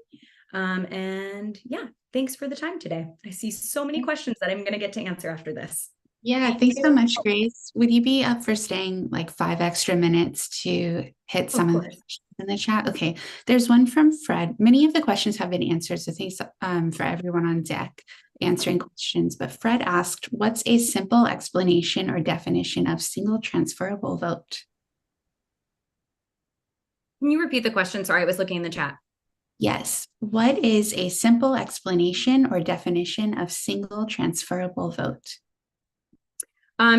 And yeah, thanks for the time today. I see so many questions that I'm going to get to answer after this. Yeah, thanks so much, Grace. Would you be up for staying like 5 extra minutes to hit some of the questions in the chat? Okay, there's one from Fred. Many of the questions have been answered, so thanks for everyone on deck answering questions. But Fred asked, what's a simple explanation or definition of single transferable vote? Can you repeat the question? Sorry, I was looking in the chat. Yes. What is a simple explanation or definition of single transferable vote?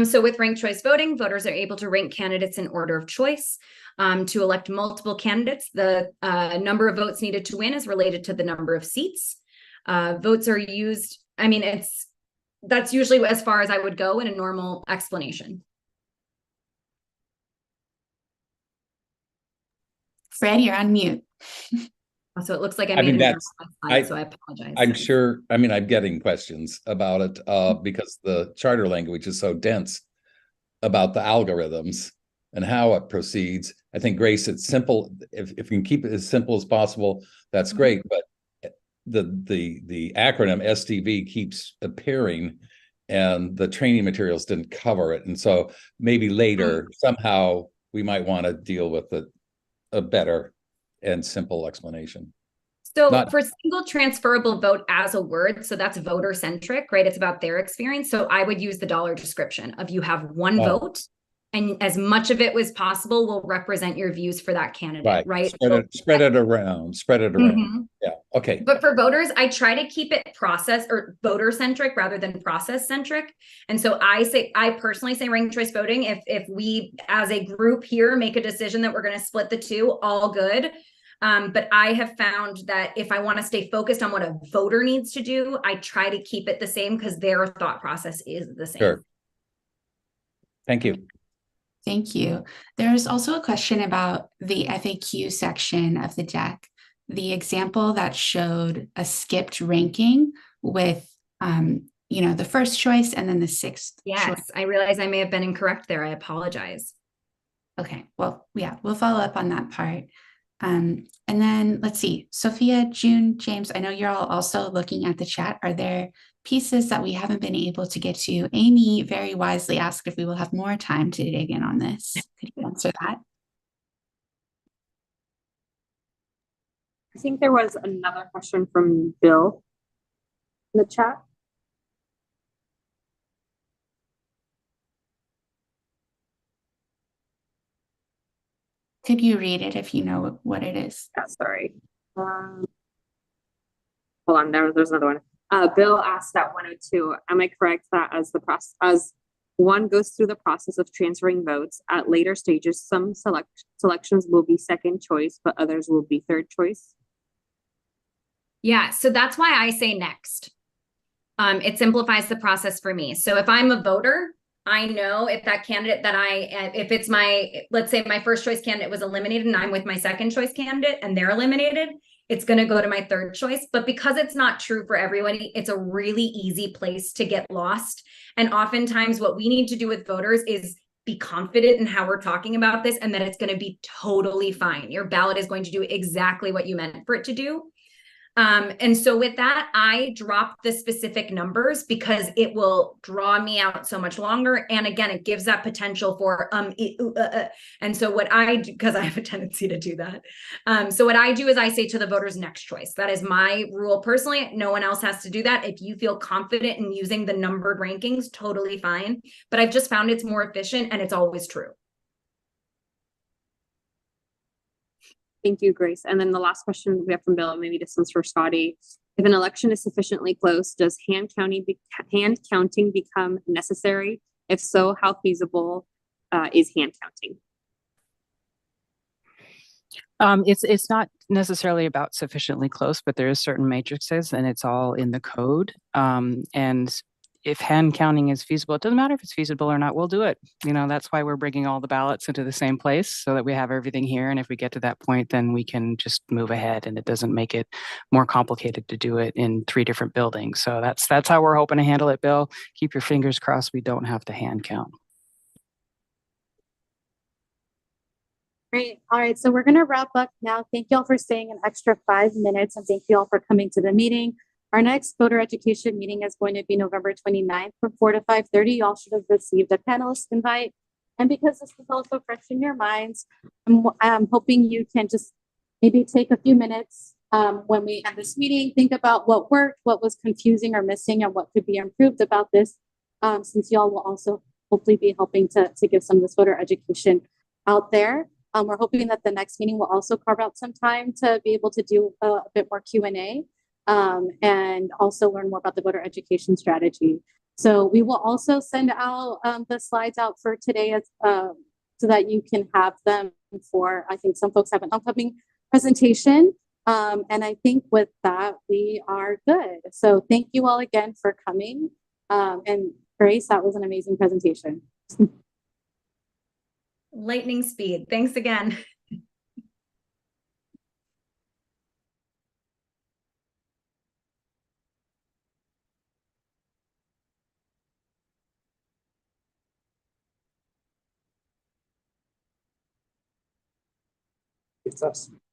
So with ranked choice voting, voters are able to rank candidates in order of choice. To elect multiple candidates, the number of votes needed to win is related to the number of seats. Votes are used, I mean, that's usually as far as I would go in a normal explanation. Fred, you're on mute. So it looks like I mean, made that's, slide, so I apologize. I'm sure, I mean, I'm getting questions about it because the charter language is so dense about the algorithms and how it proceeds. I think, Grace, it's simple. If you can keep it as simple as possible, that's great. But the acronym STV keeps appearing and the training materials didn't cover it. And so maybe later, somehow we might want to deal with a better and simple explanation. So for single transferable vote as a word, so that's voter centric, right? It's about their experience. So I would use the dollar description of you have one vote and as much of it as possible will represent your views for that candidate, right? Spread it around. Yeah, okay. But for voters, I try to keep it process or voter centric rather than process centric. And so I personally say ranked choice voting. If we as a group here make a decision that we're going to split the two, all good. But I have found that if I want to stay focused on what a voter needs to do, I try to keep it the same because their thought process is the same. Sure. Thank you. Thank you. There's also a question about the FAQ section of the deck. The example that showed a skipped ranking with, the first choice and then the sixth choice. Yes, I realize I may have been incorrect there. I apologize. Okay, well, yeah, we'll follow up on that part. And then let's see, Sophia, June, James, I know you're all also looking at the chat. Are there pieces that we haven't been able to get to? Amy very wisely asked if we will have more time to dig in on this. Could you answer that? I think there was another question from Bill in the chat. Could you read it if you know what it is? Yeah, sorry. Hold on, there's another one. Bill asked at 102, am I correct that as one goes through the process of transferring votes, at later stages, some selections will be second choice, but others will be third choice? Yeah, so that's why I say next. It simplifies the process for me. So if I'm a voter, I know if that candidate that if it's let's say my first choice candidate was eliminated and I'm with my second choice candidate and they're eliminated, it's going to go to my third choice. But because it's not true for everyone, it's a really easy place to get lost. And oftentimes what we need to do with voters is be confident in how we're talking about this and that it's going to be totally fine. Your ballot is going to do exactly what you meant for it to do. And so with that, I drop the specific numbers because it will draw me out so much longer. And again, it gives that potential for, and so what I do, because I have a tendency to do that. So what I do is I say to the voters, next choice. That is my rule personally. No one else has to do that. If you feel confident in using the numbered rankings, totally fine. But I've just found it's more efficient and it's always true. Thank you, Grace. And then the last question we have from Bill, maybe this one's for Scotty. If an election is sufficiently close, does hand counting become necessary? If so, how feasible is hand counting? It's not necessarily about sufficiently close, but there is certain matrices and it's all in the code. And if hand counting is feasible, it doesn't matter if it's feasible or not, we'll do it. You know, that's why we're bringing all the ballots into the same place so that we have everything here. And if we get to that point, then we can just move ahead and it doesn't make it more complicated to do it in 3 different buildings. So that's how we're hoping to handle it, Bill. Keep your fingers crossed we don't have to hand count. Great. All right. So we're going to wrap up now. Thank you all for staying an extra 5 minutes and thank you all for coming to the meeting. Our next voter education meeting is going to be November 29th from 4 to 5:30. You all should have received a panelist invite. And because this is also fresh in your minds, I'm hoping you can just maybe take a few minutes when we end this meeting, think about what worked, what was confusing or missing, and what could be improved about this, since y'all will also hopefully be helping to give some of this voter education out there. We're hoping that the next meeting will also carve out some time to be able to do a bit more Q&A. And also learn more about the voter education strategy. So we will also send out the slides out for today so that you can have them for, I think some folks have an upcoming presentation. And I think with that, we are good. So thank you all again for coming. And Grace, that was an amazing presentation. Lightning speed. Thanks again. It's us.